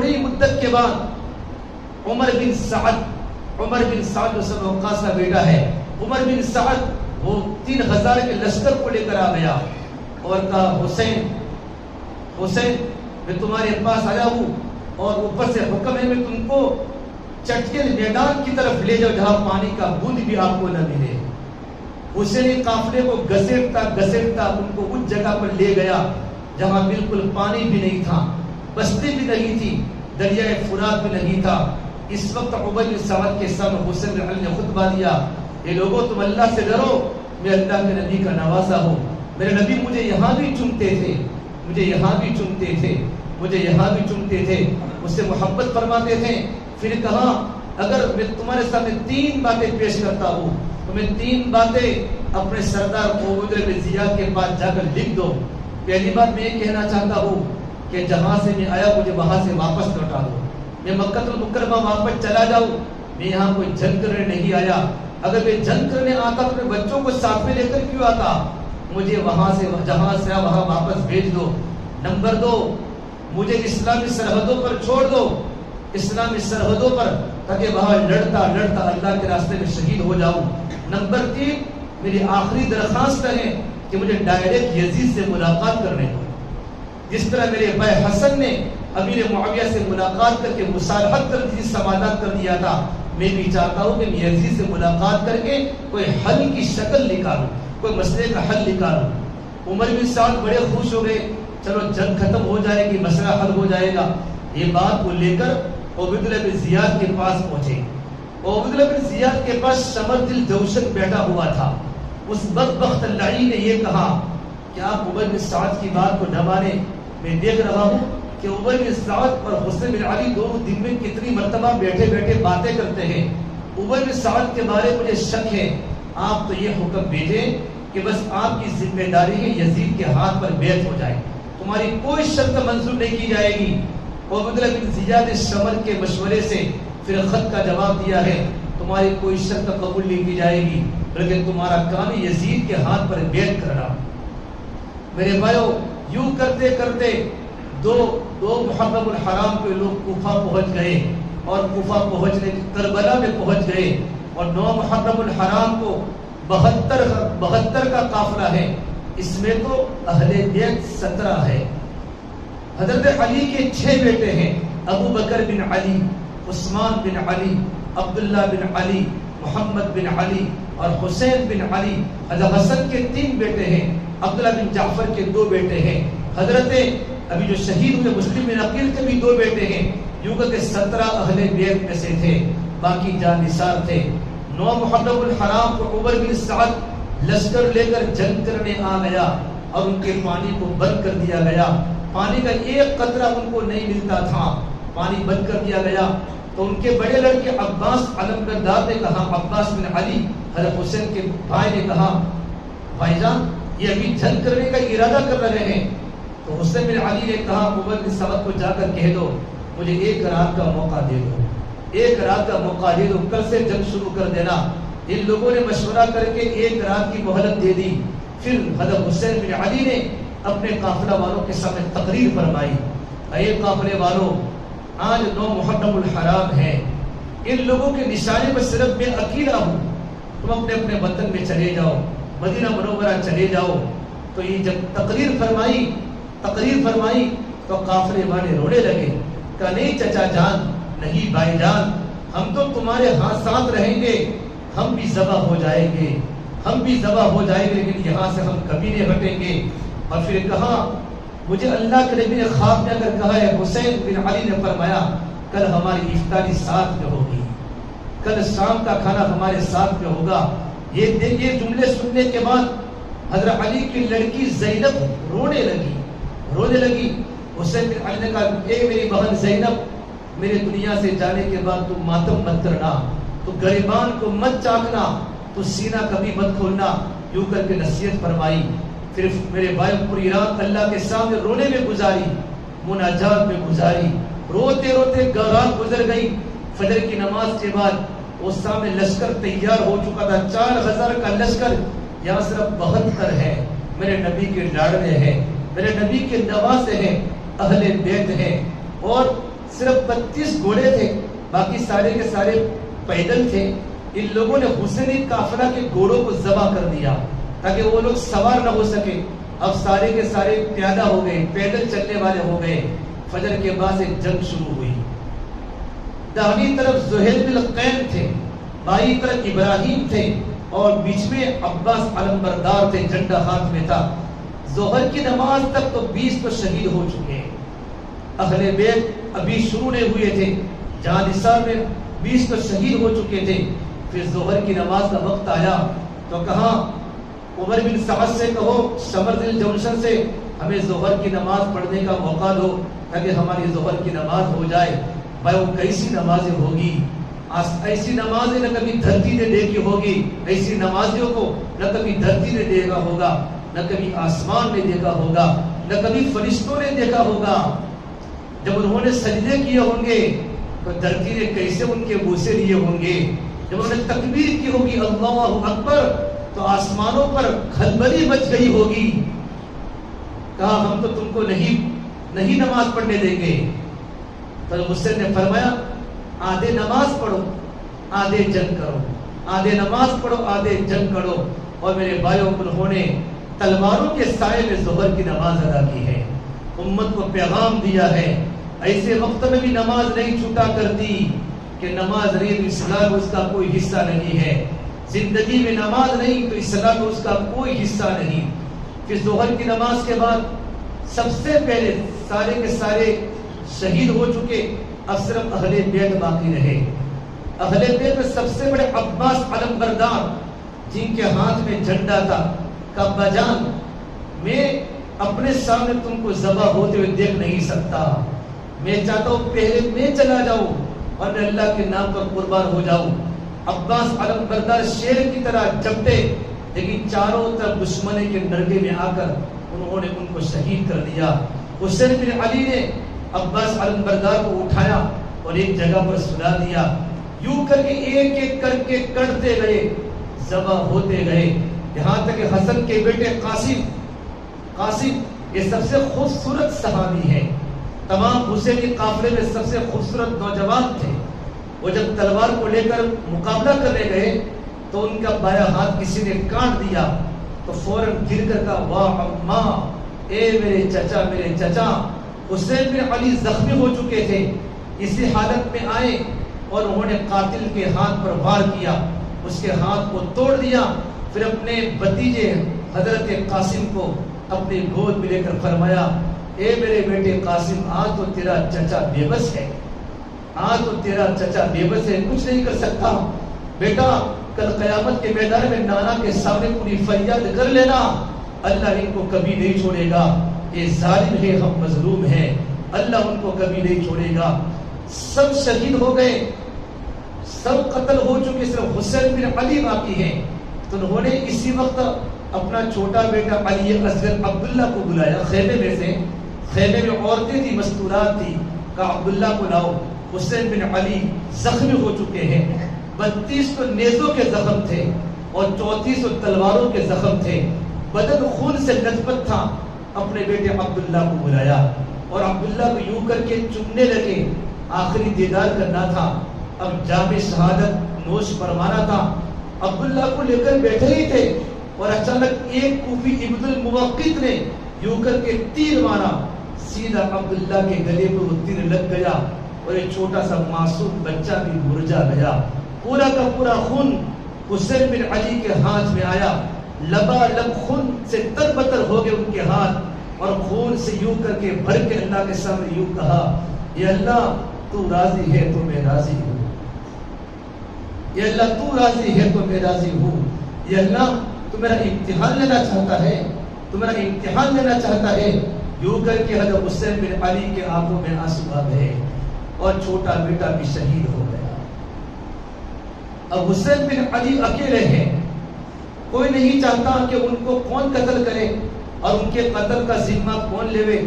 Speaker 1: ہی مدت کے بعد عمر بن سعد جو سب وقاص کا بیٹا ہے, عمر بن سعد وہ 3000 کے لشکر کو لے کر آ گیا اور کہا حسین میں تمہارے پاس آیا ہوں اور اوپر سے حکم ہے میں تم کو چٹکل میدان کی طرف لے جاؤ جہاں پانی کا بوند بھی آپ کو نہ ملے. حسینی قافلے کو گھسیٹتا ان کو اس جگہ پر لے گیا جہاں بالکل پانی بھی نہیں تھا, بستی بھی نہیں تھی, دریائے فرات بھی نہیں تھا. اس وقت عمر بن سعد کے سامنے حسین بن علی نے خطبہ دیا, اے لوگوں تم اللہ سے ڈرو, میں اللہ کے نبی کا نوازا ہوں. میرے نبی مجھے یہاں بھی چنتے تھے, مجھے یہاں بھی چنتے تھے, مجھے یہاں بھی چنتے تھے, مجھ سے محبت فرماتے تھے. پھر کہا اگر میں تمہارے سامنے 3 باتیں پیش کرتا ہوں تو میں 3 باتیں اپنے سردار عبیداللہ بن زیاد کے پاس جا کر لکھ دو. پہلی بات میں یہ کہنا چاہتا ہوں کہ جہاں سے میں آیا مجھے وہاں سے واپس لوٹا دو. میں مکہ المکرمہ واپس چلا جاؤں, میں یہاں کوئی جنگ کرنے نہیں آیا. اگر میں جنگ کرنے آتا تو اپنے بچوں کو ساتھ میں لے کر کیوں آتا. مجھے وہاں سے جہاں سے وہاں واپس بھیج دو. نمبر 2 مجھے اسلامی سرحدوں پر چھوڑ دو, اسلامی سرحدوں پر, تاکہ وہاں لڑتا اللہ کے راستے میں شہید ہو جاؤں. نمبر 3 میری آخری درخواست ہے کہ مجھے ڈائریکٹ یزید سے ملاقات کرنے دو. جس طرح میرے بھائی حسن نے امیر معاویہ سے ملاقات کر کے مصالحت کر دی, سمادات کر دیا تھا, میں بھی چاہتا ہوں کہ میں یزید سے ملاقات کر کے کوئی حل کی شکل نکالوں, کوئی مسئلے کا حل نکالوں. عمر بن سعد بڑے خوش ہو گئے, چلو جنگ ختم ہو جائے گی, مسئلہ حل ہو جائے گا. یہ بات کو لے کر عبیداللہ بن زیاد کے پاس پہنچے. عبیداللہ بن زیاد کے پاس شمر دل جوشن بیٹھا ہوا تھا. اس بدبخت لعین نے یہ کہا کہ آپ عمر بن سعد کی بات کو نہ مانے. میں دیکھ رہا ہوں کہ عمر بن سعد اور حسین بن علی دونوں دن میں کتنی مرتبہ بیٹھے بیٹھے باتیں کرتے ہیں. عمر بن سعد کے بارے میں مجھے شک ہے. آپ تو یہ حکم بھیجیں کہ بس آپ کی ذمہ داری ہے یزید کے ہاتھ پر بیعت ہو جائے, تمہاری کوئی شرط منظور نہیں کی جائے گی. عبیداللہ بن زیاد شمر کے مشورے سے پھر خط کا جواب دیا ہے, تمہاری کوئی شرط قبول نہیں کی جائے گی, بلکہ تمہارا کام یزید کے ہاتھ پر بیعت کرنا. میرے بھائیو یوں کرتے کرتے دو محرم الحرام کے لوگ کوفہ پہنچ گئے اور کوفہ پہنچنے کربلا میں پہنچ گئے, اور 9 محرم الحرام کو 72 کا قافلہ ہے، اس میں تو اہل بیت 17 ہے۔ حضرت علی کے 6 بیٹے ہیں، ابو بکر بن علی، عثمان بن علی، عبداللہ بن علی، محمد بن علی اور حسین بن علی۔ حضرت حسن کے 3 بیٹے ہیں، عبداللہ بن جعفر کے 2 بیٹے ہیں، حضرت ابھی جو شہید ہوئے مسلم بن عقیل کے بھی 2 بیٹے ہیں۔ یوں کہ 17 اہل بیت میں سے تھے، باقی جانثار تھے۔ 9 محرم الحرام کو عمر بن سعد لشکر لے کر جنگ کرنے آ گیا اور ان کے پانی کو بند کر دیا گیا، پانی کا ایک قطرہ ان کو نہیں ملتا تھا، پانی بند کر دیا گیا۔ تو ان کے بڑے لڑکے عباس علمبردار نے کہا، عباس بن علی حضرت حسین کے بھائی نے کہا، بھائی جان یہ ابھی جنگ کرنے کا ارادہ کر رہے ہیں۔ تو حسین بن علی نے کہا، عمر بن سعد کو جا کر کہہ دو مجھے 1 رات کا موقع دے دو، 1 رات کا موقع دے دو، کل سے جنگ شروع کر دینا۔ ان لوگوں نے مشورہ کر کے 1 رات کی مہلت دے دی۔ پھر حضرت حسین بن علی نے اپنے قافلہ والوں کے سامنے تقریر فرمائی، اے قافلے والوں، آج 9 محرم الحرام ہے، ان لوگوں کے نشانے پر صرف میں اکیلا ہوں، تم اپنے اپنے وطن میں چلے جاؤ، مدینہ منورہ چلے جاؤ۔ تو یہ جب تقریر فرمائی تو قافلے والے رونے لگے، کہا نہیں چچا جان، نہیں بھائی جان، ہم تو تمہارے ہاتھ ساتھ رہیں گے، ہم بھی ذبح ہو جائیں گے، لیکن یہاں سے ہم کبھی نہیں ہٹیں گے۔ اور پھر کہا، مجھے اللہ کے نبی نے خواب میں اگر کہا ہے، حسین بن علی نے فرمایا کل ہماری افطاری ساتھ میں ہوگی، کل شام کا کھانا ہمارے ساتھ میں ہوگا۔ یہ جملے سننے کے بعد حضرت علی کی لڑکی زینب رونے لگی۔ حسین بن علی نے کہا، اے میری بہن زینب، میرے دنیا سے جانے کے بعد تو ماتم مت کرنا، تو گریبان کو مت چاکنا، تو سینہ کبھی مت کھولنا، یوں کر کے نصیحت فرمائی۔ پھر میرے بھائی پوری رات اللہ کے سامنے رونے میں گزاری، مناجات میں گزاری، روتے روتے رات گزر گئی۔ فجر کی نماز کے بعد وہ سامنے لشکر تیار ہو چکا تھا، 4000 کا لشکر، یہاں صرف 72 ہے، میرے نبی کے لاڈلے ہیں، میرے نبی کے نواسے ہیں، اہل بیت ہیں، اور صرف 32 گھوڑے تھے، باقی سارے کے سارے پیدل تھے۔ ان لوگوں نے حسینی قافلہ کے گھوڑوں کو ذبح کر دیا تاکہ وہ لوگ سوار نہ ہو سکے۔ اب سارے کے سارے پیادہ ہو گئے، پیدل چلنے والے ہو گئے۔ فجر کے بعد سے جنگ شروع ہوئی۔ داہنی طرف زہیل بن قین تھے، بائیں طرف ابراہیم تھے، اور بیچ میں عباس علمبردار تھے، جھنڈا ہاتھ میں تھا۔ ظہر کی نماز تک تو 20 تو شہید ہو چکے ہیں، اہل بیت ابھی شروع نہیں ہوئے تھے، جانثار میں 20 تو شہید ہو چکے تھے۔ پھر ظہر کی نماز کا وقت آیا تو کہا، عمر بن سعد سے کہو، شمر جنکشن سے، ہمیں ظہر کی نماز پڑھنے کا موقع دو تاکہ ہماری ظہر کی نماز ہو جائے۔ بھائی وہ کیسی نمازیں ہوگی، ایسی نمازیں نہ کبھی دھرتی نے دیکھی ہوگی، ایسی نمازیوں کو نہ کبھی دھرتی نے دیکھا ہوگا، نہ کبھی آسمان نے دیکھا ہوگا، نہ کبھی فرشتوں نے دیکھا ہوگا۔ جب انہوں نے سجدے کیے ہوں گے تو دھرتی نے کیسے ان کے بوسے لیے ہوں گے۔ جب انہوں نے تکبیر کی ہوگی اللہ اکبر تو آسمانوں پر کھلبلی مچ گئی ہوگی۔ کہا ہم تو تم کو نہیں نماز پڑھنے دیں گے۔ تو حسین نے فرمایا، آدھے نماز پڑھو آدھے جنگ کرو، آدھے نماز پڑھو آدھے جنگ کرو۔ اور میرے بھائیوں، انہوں نے تلواروں کے سائے میں ظہر کی نماز ادا کی ہے، امت کو پیغام دیا ہے۔ ایسے وقت میں بھی نماز نہیں چھوٹا کرتی کہ نماز نہیں تو اسلام اس کا کوئی حصہ نہیں ہے، زندگی میں نماز نہیں تو اسلام اس کا کوئی حصہ نہیں۔ پھر ظہر کی نماز کے بعد سب سے پہلے سارے کے سارے شہید ہو چکے، اب صرف اہل بیت باقی رہے۔ اہل بیت میں سب سے بڑے عباس علمبردار، جن کے ہاتھ میں جھنڈا تھا، کہ ابا جان، میں اپنے سامنے تم کو ذبح ہوتے ہوئے دیکھ نہیں سکتا، میں چاہتا ہوں پہلے میں چلا جاؤں اور میں اللہ کے نام پر قربان ہو جاؤں۔ عباس علمبردار شیر کی طرح جھپٹے، لیکن چاروں طرف دشمن کے نرگے میں آ کر انہوں نے ان کو شہید کر دیا۔ حسین بن علی نے عباس علمبردار کو اٹھایا اور ایک جگہ پر سلا دیا، یوں کر کے ایک ایک کر کے کٹتے گئے، ذبح ہوتے گئے، یہاں تک کہ حسن کے بیٹے قاسم یہ سب سے خوبصورت صحابی ہے، تمام حسینی قافلے میں سب سے خوبصورت نوجوان تھے۔ وہ جب تلوار کو لے کر مقابلہ کرنے گئے تو ان کا بایاں ہاتھ کسی نے کاٹ دیا تو فوراً گر کر کہا واہ اماں، اے میرے چچا۔ حسین بن علی زخمی ہو چکے تھے، اسی حالت میں آئے اور انہوں نے قاتل کے ہاتھ پر وار کیا، اس کے ہاتھ کو توڑ دیا، پھر اپنے بھتیجے حضرت قاسم کو اپنے گود میں لے کر فرمایا اے میرے بیٹے قاسم، آج تو تیرا چچا بے بس ہے، آج تو تیرا چچا بے بس ہے، کچھ نہیں کر سکتا، بیٹا کل قیامت کے میدان میں نانا کے سامنے پوری فریاد کر لینا، اللہ ان کو کبھی نہیں چھوڑے گا، یہ ظالم ہے، ہم مظلوم ہیں، اللہ ان کو کبھی نہیں چھوڑے گا۔ سب شہید ہو گئے، سب قتل ہو چکے، صرف حسین بن علی باقی ہیں، تو انہوں نے اسی وقت اپنا چھوٹا بیٹا علی اصغر عبداللہ کو بلایا خیمے میں سے، خیمے میں عورتیں تھی، مستورات تھی، کہا عبداللہ کو لاؤ، حسین بن علی زخمی ہو چکے ہیں، 32 تو نیزوں کے زخم تھے اور 34 تو تلواروں کے زخم تھے، بدن خون سے لثپت تھا، اپنے بیٹے عبداللہ کو بلایا اور عبداللہ کو یوں کر کے چومنے لگے، آخری دیدار کرنا تھا، اب جام شہادت نوش فرمانا تھا، عبداللہ کو لے کر بیٹھے ہی تھے اور اچانک ایک کوفی ابن الموقت نے یوں کر کے تیر مارا، سیدھا عبداللہ کے گلے پر وہ تیر لگ گیا اور ایک چھوٹا سا معصوم بچہ بھی مرجا گیا، پورا کا پورا خون حسین بن علی کے ہاتھ میں آیا، لبالب خون سے تر بتر ہو گئے ان کے ہاتھ، اور خون سے یوں کر کے بھر کے اللہ کے سامنے یوں کہا یا اللہ تو راضی ہے تو میں راضی ہوں، یا اللہ تو راضی ہے تو میں راضی ہوں، یا اللہ تو میرا امتحان لینا چاہتا ہے، تو میرا امتحان لینا چاہتا ہے، یوں کر کے حضرت حسین بن علی کے آنکھوں میں آنسو آ گئے اور چھوٹا بیٹا بھی شہید ہو گیا۔ اب حسین بن علی اکیلے ہیں، کوئی نہیں چاہتا کہ ان کو کون قتل کرے اور ان کے قتل کا ذمہ کون لے،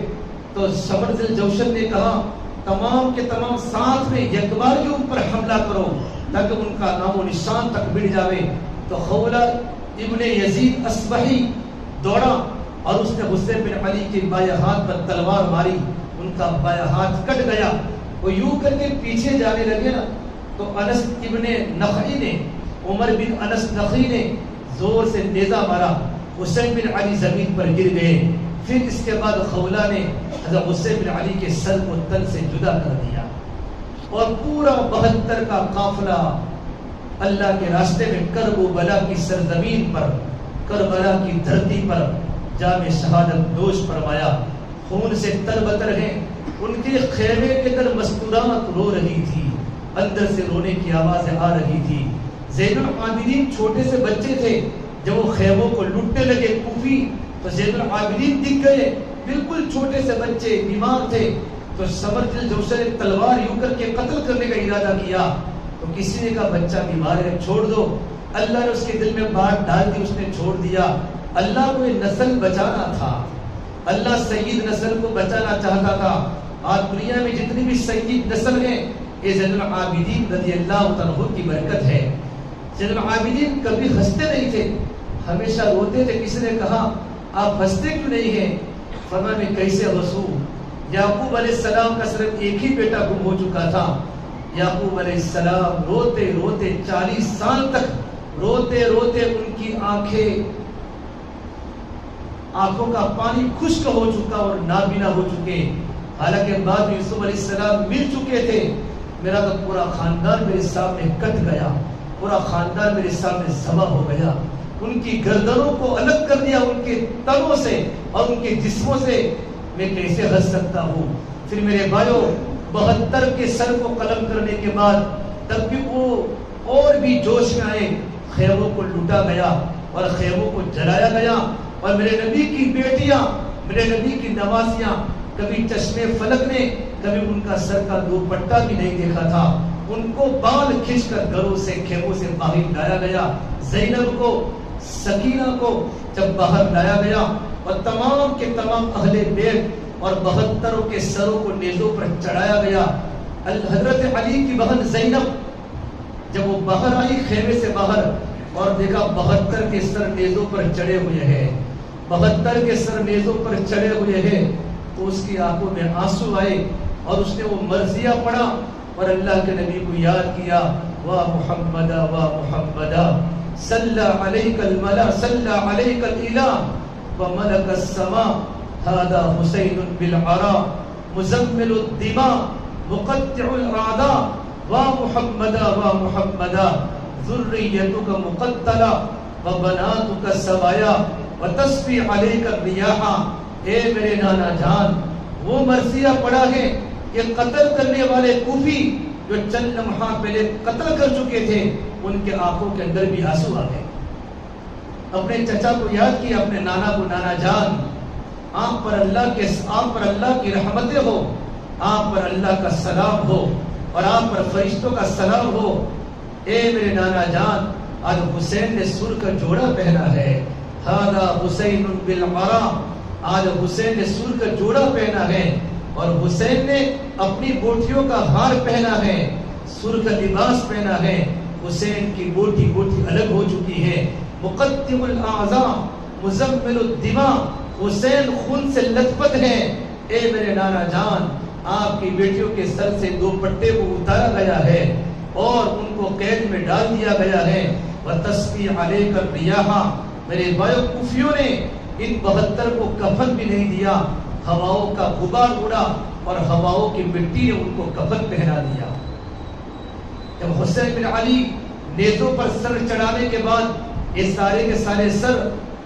Speaker 1: تو سمر جوشن نے کہا تمام کے تمام ساتھ میں یکبار کے اوپر حملہ کرو تاکہ ان کا نام و نشان تک مٹ جاوے، تو خولہ ابن یزید اصبحی دوڑا اور اس نے حسین بن علی کے بایاں ہاتھ پر تلوار ماری، ان کا بایاں ہاتھ کٹ گیا، وہ یوں کر کے پیچھے جانے لگے نا تو انس ابن نخعی نے، عمر بن انس نخعی نے زور سے نیزہ مارا، حسین بن علی زمین پر گر گئے، پھر اس کے بعد خولہ نے حضرت حسین بن علی کے سر کو تن سے جدا کر دیا اور پورا 72 کا قافلہ اللہ کے راستے میں کرب و بلا کی سرزمین پر، کربلا کی دھرتی پر جام شہادت نوش فرمایا، خون سے تربتر ہیں، ان کے خیمے کے اندر مستورات رو رہی تھی، اندر سے رونے کی آوازیں آ رہی تھی، زین العابدین چھوٹے سے بچے تھے، جب وہ خیموں کو لوٹنے لگے کوفی تو زین العابدین دکھ گئے، بالکل چھوٹے سے بچے بیمار تھے، تو سمر جوشن نے تلوار یوں کر کے قتل کرنے کا ارادہ کیا، تو کسی نے کہا بچہ بیمار ہے چھوڑ دو، اللہ نے اس کے دل میں بات ڈال دی، اس نے چھوڑ دیا، اللہ کو یہ نسل بچانا تھا، اللہ سید نسل کو بچانا چاہتا تھا، آج دنیا میں جتنی بھی سید نسل ہیں یہ زین العابدین رضی اللہ عنہ کی برکت ہے۔ زین العابدین کبھی ہنستے نہیں تھے، ہمیشہ روتے تھے، کسی نے کہا آپ ہنستے کیوں نہیں ہیں، فرمایا میں کیسے ہنسوں، یعقوب علیہ السلام کا صرف ایک ہی بیٹا گم ہو چکا تھا، یعقوب علیہ السلام روتے روتے 40 سال تک روتے روتے ان کی آنکھوں کا پانی خشک ہو چکا اور نابینا ہو چکے، حالانکہ بعد میں یوسف علیہ السلام مل چکے تھے، میرا تو پورا خاندان میرے سامنے کٹ گیا، پورا خاندان میرے سامنے ذبح ہو گیا، ان کی گردنوں کو الگ کر دیا ان کے تنوں سے اور ان کے جسموں سے، میں کیسے ہنس سکتا ہوں۔ پھر میرے بھائیوں 72 کے سر کو قلم کرنے کے بعد تب بھی وہ اور بھی جوش میں آئے، خیموں کو لوٹا گیا اور خیموں کو جلایا گیا، اور میرے نبی کی بیٹیاں، میرے نبی کی نوازیاں، کبھی چشمے فلک نے کبھی ان کا سر کا دوپٹہ بھی نہیں دیکھا تھا، ان کو بال کھینچ کر گھروں سے خیموں سے باہر لایا گیا، زینب کو، سکینہ کو جب باہر لایا گیا اور تمام کے تمام اہل بیت اور 72 کے سروں کو نیزوں پر چڑھایا گیا، حضرت علی کی بہن زینب جب وہ باہر آئی خیمے سے باہر اور دیکھا 72 کے سر نیزوں پر چڑھے ہوئے ہیں، 72 کے سر نیزوں پر چڑھے ہوئے ہیں، تو اس کی آنکھوں میں آنسو آئے اور اس نے وہ مرثیہ پڑھا اور اللہ کے نبی کو یاد کیا، وا محمد وا محمد صلی علیک الملا صلی علیک الالہ وملک السماء هذا حسین بالعراء مزمل الدماء مقطع الاعداء ومحمدا ومحمدا ذریتک مقتلا وبناتک سوایا وتصفی علیک الریاح. اے میرے نانا جان، وہ مرثیہ پڑھا ہے کہ قتل کرنے والے کوفی جو چند لمحات پہلے قتل کر چکے تھے، ان کے آنکھوں کے اندر بھی آنسو آ گئے. اپنے چچا کو یاد کیا، اپنے نانا کو، نانا جان آپ پر اللہ کی رحمتیں ہو، آپ پر اللہ کا سلام ہو اور آپ پر فرشتوں کا سلام ہو. اے میرے نانا جان، آج حسین نے سر کا جوڑا پہنا ہے. ھذا حسین بالعراء، آج حسین نے سر کا جوڑا پہنا ہے اور حسین نے اپنی بوٹیوں کا ہار پہنا ہے، سر کا لباس پہنا ہے. حسین کی بوٹی الگ ہو چکی ہے. مقدم الاعضاء مزمل الدماء، حسین خون سے لت پت ہے. اے میرے نانا جان، آپ کی بیٹیوں کے سر سے دو پٹے کو اتارا گیا ہے اور ان کو قید میں ڈال دیا گیا ہے. وتصفی علیک الریاح، میرے بھائیو کوفیوں نے ان 72 کو کفن بھی نہیں دیا. ہواؤں کا غبار اڑا اور ہواؤں کی مٹی نے ان کو کفن پہنا دیا. جب حسین بن علی نیزوں پر سر چڑھانے کے بعد یہ سارے کے سارے سر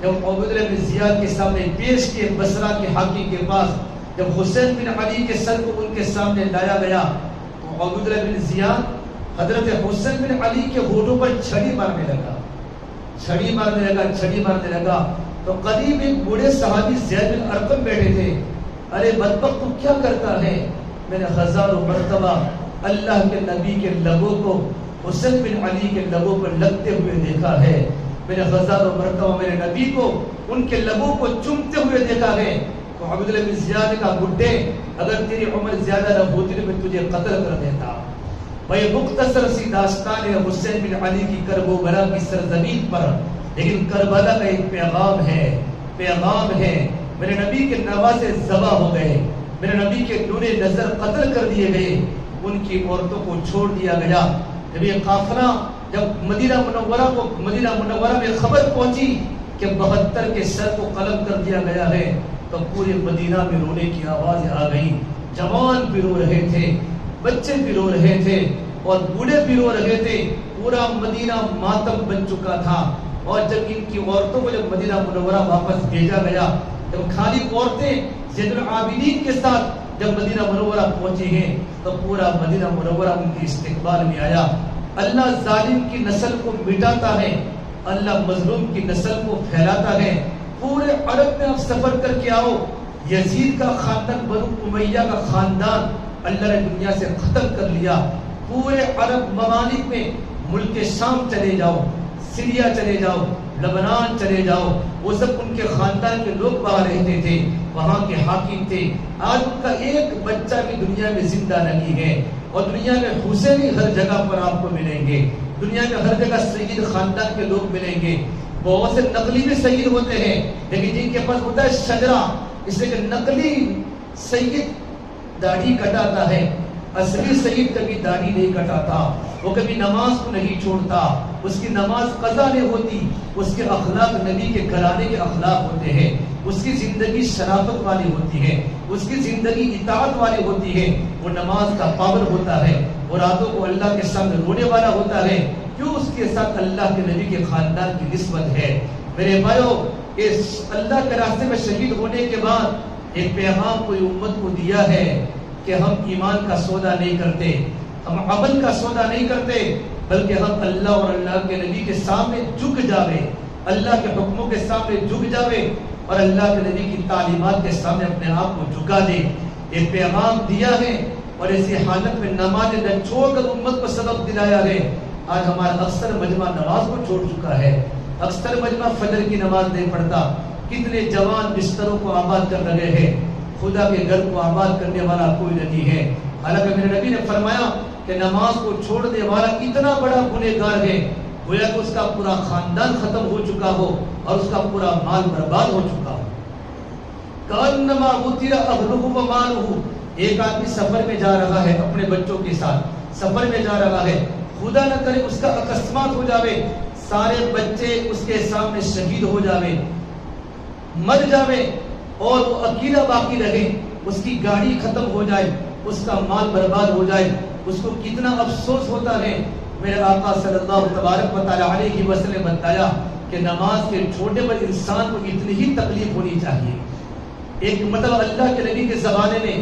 Speaker 1: جب عبیداللہ بن زیاد کے سامنے پیش کیے بصرہ کے حاکم کے پاس، جب حسین بن علی کے سر کو ان کے سامنے لایا گیا تو عبیداللہ بن زیاد حضرت حسین بن علی کے ہونٹوں پر چھڑی مارنے لگا. تو قریب ایک بوڑھے صحابی زید بن ارقم بیٹھے تھے. ارے بدبخت تو کیا کرتا ہے؟ میں نے ہزاروں مرتبہ اللہ کے نبی کے لبوں کو حسین بن علی کے لبوں پر لگتے ہوئے دیکھا ہے. میں نے ہزاروں مرتبہ میرے نبی کو ان کے لبوں کو چومتے ہوئے دیکھا ہے. تو عبداللہ بن زیاد نے کہا، بڈھے اگر تیری عمر زیادہ نہ ہوتی تو میں تجھے قتل کر دیتا. بھائی مختصر سی داستان ہے حسین بن علی کی کرب و بلا کی سرزمین پر، لیکن کربلا کا ایک پیغام ہے. میرے نبی کے نواسے ذبح ہو گئے، میرے نبی کے نور نظر قتل کر دیے گئے، ان کی عورتوں کو چھوڑ دیا گیا. جب یہ قافلہ جب مدینہ منورہ میں خبر پہنچی کہ 72 کے سر کو قلم کر دیا گیا ہے تو پورے مدینہ میں رونے کی آوازیں آ گئی. جوان بھی رو رہے تھے، بچے بھی رو رہے تھے اور بوڑھے بھی رو رہے تھے. پورا مدینہ ماتم بن چکا تھا. اور جب ان کی عورتوں کو جب مدینہ منورہ واپس بھیجا گیا، جب خالی عورتیں زین العابدین کے ساتھ جب مدینہ منورہ پہنچی ہیں تو پورا مدینہ منورہ ان کے استقبال میں آیا. اللہ ظالم کی نسل کو مٹاتا ہے، اللہ مظلوم کی نسل کو پھیلاتا ہے. پورے عرب میں آپ سفر کر کے آؤ، یزید کا خاندان، بنو امیہ کا خاندان اللہ نے دنیا سے ختم کر لیا. پورے عرب ممالک میں ملک شام چلے جاؤ، سیریا چلے جاؤ، لبنان چلے جاؤ، وہ سب ان کے خاندان کے لوگ وہاں رہتے تھے، وہاں کے حاکم تھے. آج ان کا ایک بچہ بھی دنیا میں زندہ نہیں ہے. اور دنیا میں حسینی ہر جگہ پر آپ کو ملیں گے، دنیا میں ہر جگہ سید خاندان کے لوگ ملیں گے. بہت سے نقلی بھی سید ہوتے ہیں، لیکن جن کے پاس ہوتا ہے شجرہ، اس لیے کہ نقلی سید داڑھی کٹاتا ہے، اصلی سید کبھی داڑھی نہیں کٹاتا. وہ کبھی نماز کو نہیں چھوڑتا، اس کی نماز قضا نہیں ہوتی. اس کے اخلاق نبی کے گھرانے کے اخلاق ہوتے ہیں. اس کی زندگی شرافت والی ہوتی ہے، اس کی زندگی اطاعت والی ہوتی ہے. وہ نماز کا پابند ہوتا ہے، وہ راتوں کو اللہ کے سامنے رونے والا ہوتا ہے. کیوں؟ اس کے ساتھ اللہ کے نبی کے خاندان کی نسبت ہے. میرے بھائیو، اس اللہ کے راستے میں شہید ہونے کے بعد ایک پیغام کوئی امت کو دیا ہے کہ ہم ایمان کا سودا نہیں کرتے، ہم عمل کا سودا نہیں کرتے، بلکہ ہم اللہ اور اللہ کے نبی کے سامنے جھک جاوے، اللہ کے حکموں کے سامنے جھک جاوے اور اللہ کے نبی کی تعلیمات کے سامنے اپنے آپ کو جھکا دے. یہ پیغام دیا ہے اور اسی حالت میں نماز نہ چھوڑ کر امت کو سبق دلایا ہے. آج ہمارا اکثر مجمع نماز کو چھوڑ چکا ہے، اکثر مجمع فجر کی نماز نہیں پڑھتا. کتنے جوان بستروں کو آباد کر رہے ہیں، خدا کے گھر کو آباد کرنے والا کوئی نہیں ہے. حالانکہ میرے نبی نے فرمایا کہ نماز کو چھوڑنے والا اتنا بڑا گنہگار ہے گویا کہ اس کا پورا خاندان ختم ہو چکا ہو اور اس کا پورا مال برباد ہو چکا ہو. کانما غتر اہلہ و مالہ. ایک آدمی سفر میں جا رہا ہے اپنے بچوں کے ساتھ، سفر میں جا رہا ہے، خدا نہ کرے اس کا اکسمات ہو جاوے، سارے بچے اس کے سامنے شہید ہو جاوے، مر جاوے اور وہ اکیلا باقی رہے، اس کی گاڑی ختم ہو جائے، اس کا مال برباد ہو جائے، اس کو کتنا افسوس ہوتا ہے۔ میرے آقا صلی اللہ تبارک و تعالی علیہ وسلم بتایا کہ نماز کے چھوٹے پر انسان کو اتنی ہی تکلیف ہونی چاہیے۔ ایک مطلب اللہ کے نبی کے زمانے میں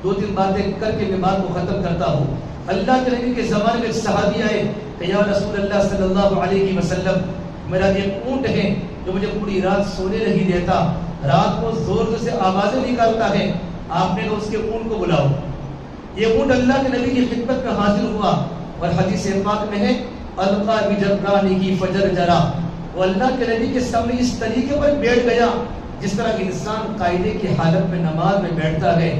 Speaker 1: 2-3 باتیں کر کے میں بات کو ختم کرتا ہوں۔ اللہ کے نبی کے زمانے میں ایک صحابی آئے کہ یا رسول اللہ صلی اللہ علیہ وسلم، میرا ایک اونٹ ہے جو مجھے پوری رات سونے نہیں دیتا، رات کو زور سے آوازیں نکالتا ہے، آپ نے اس کے اونٹ کو بلاؤ۔ یہ اونٹ اللہ کے نبی کی خدمت میں حاضر ہوا اور حدیث پاک میں ہے القا بجرانہ فجر جرا، وہ اللہ کے نبی کے سامنے اس طریقے پر بیٹھ گیا جس طرح انسان قاعدے کی حالت میں نماز میں بیٹھتا ہے۔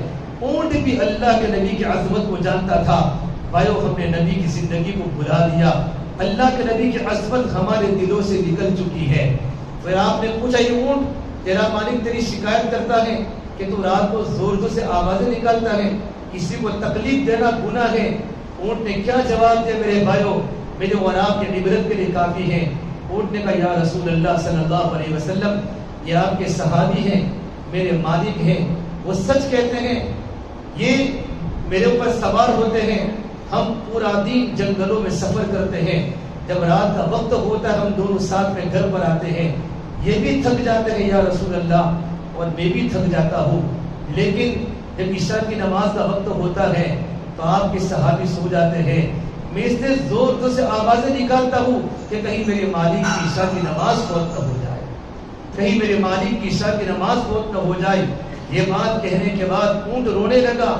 Speaker 1: اونٹ بھی اللہ کے نبی کی عظمت کو جانتا تھا۔ بھائیو، ہم نے نبی کی زندگی کو بھلا دیا، اللہ کے نبی کی عظمت ہمارے دلوں سے نکل چکی ہے۔ پھر آپ نے پوچھا یہ اونٹ تیرا مالک تیری شکایت کرتا ہے کہ تو رات کو زور سے آوازیں نکالتا ہے، کسی کو تکلیف دینا گناہ ہے۔ اونٹ نے کیا جواب دیا میرے بھائیو، میرے اور آپ کے عبرت کے لیے کافی ہے۔ اونٹ نے کہا یا رسول اللہ صلی اللہ علیہ وسلم، یہ آپ کے صحابی ہیں، میرے مالک ہیں، وہ سچ کہتے ہیں، یہ میرے اوپر سوار ہوتے ہیں، ہم پورا دن جنگلوں میں سفر کرتے ہیں، جب رات کا وقت ہوتا ہے ہم دونوں ساتھ میں گھر پر آتے ہیں، یہ بھی تھک جاتے ہیں یا رسول اللہ اور میں بھی تھک جاتا ہوں، لیکن جب عشاء کی نماز کا وقت ہوتا ہے تو آپ کے صحابی سو جاتے ہیں، میں اس سے زور سے آوازیں نکالتا ہوں کہ کہیں میرے مالک کی عشاء کی نماز فوت نہ ہو جائے، کہیں میرے مالک کی عشاء کی نماز فوت نہ ہو جائے۔ یہ بات کہنے کے بعد اونٹ رونے لگا،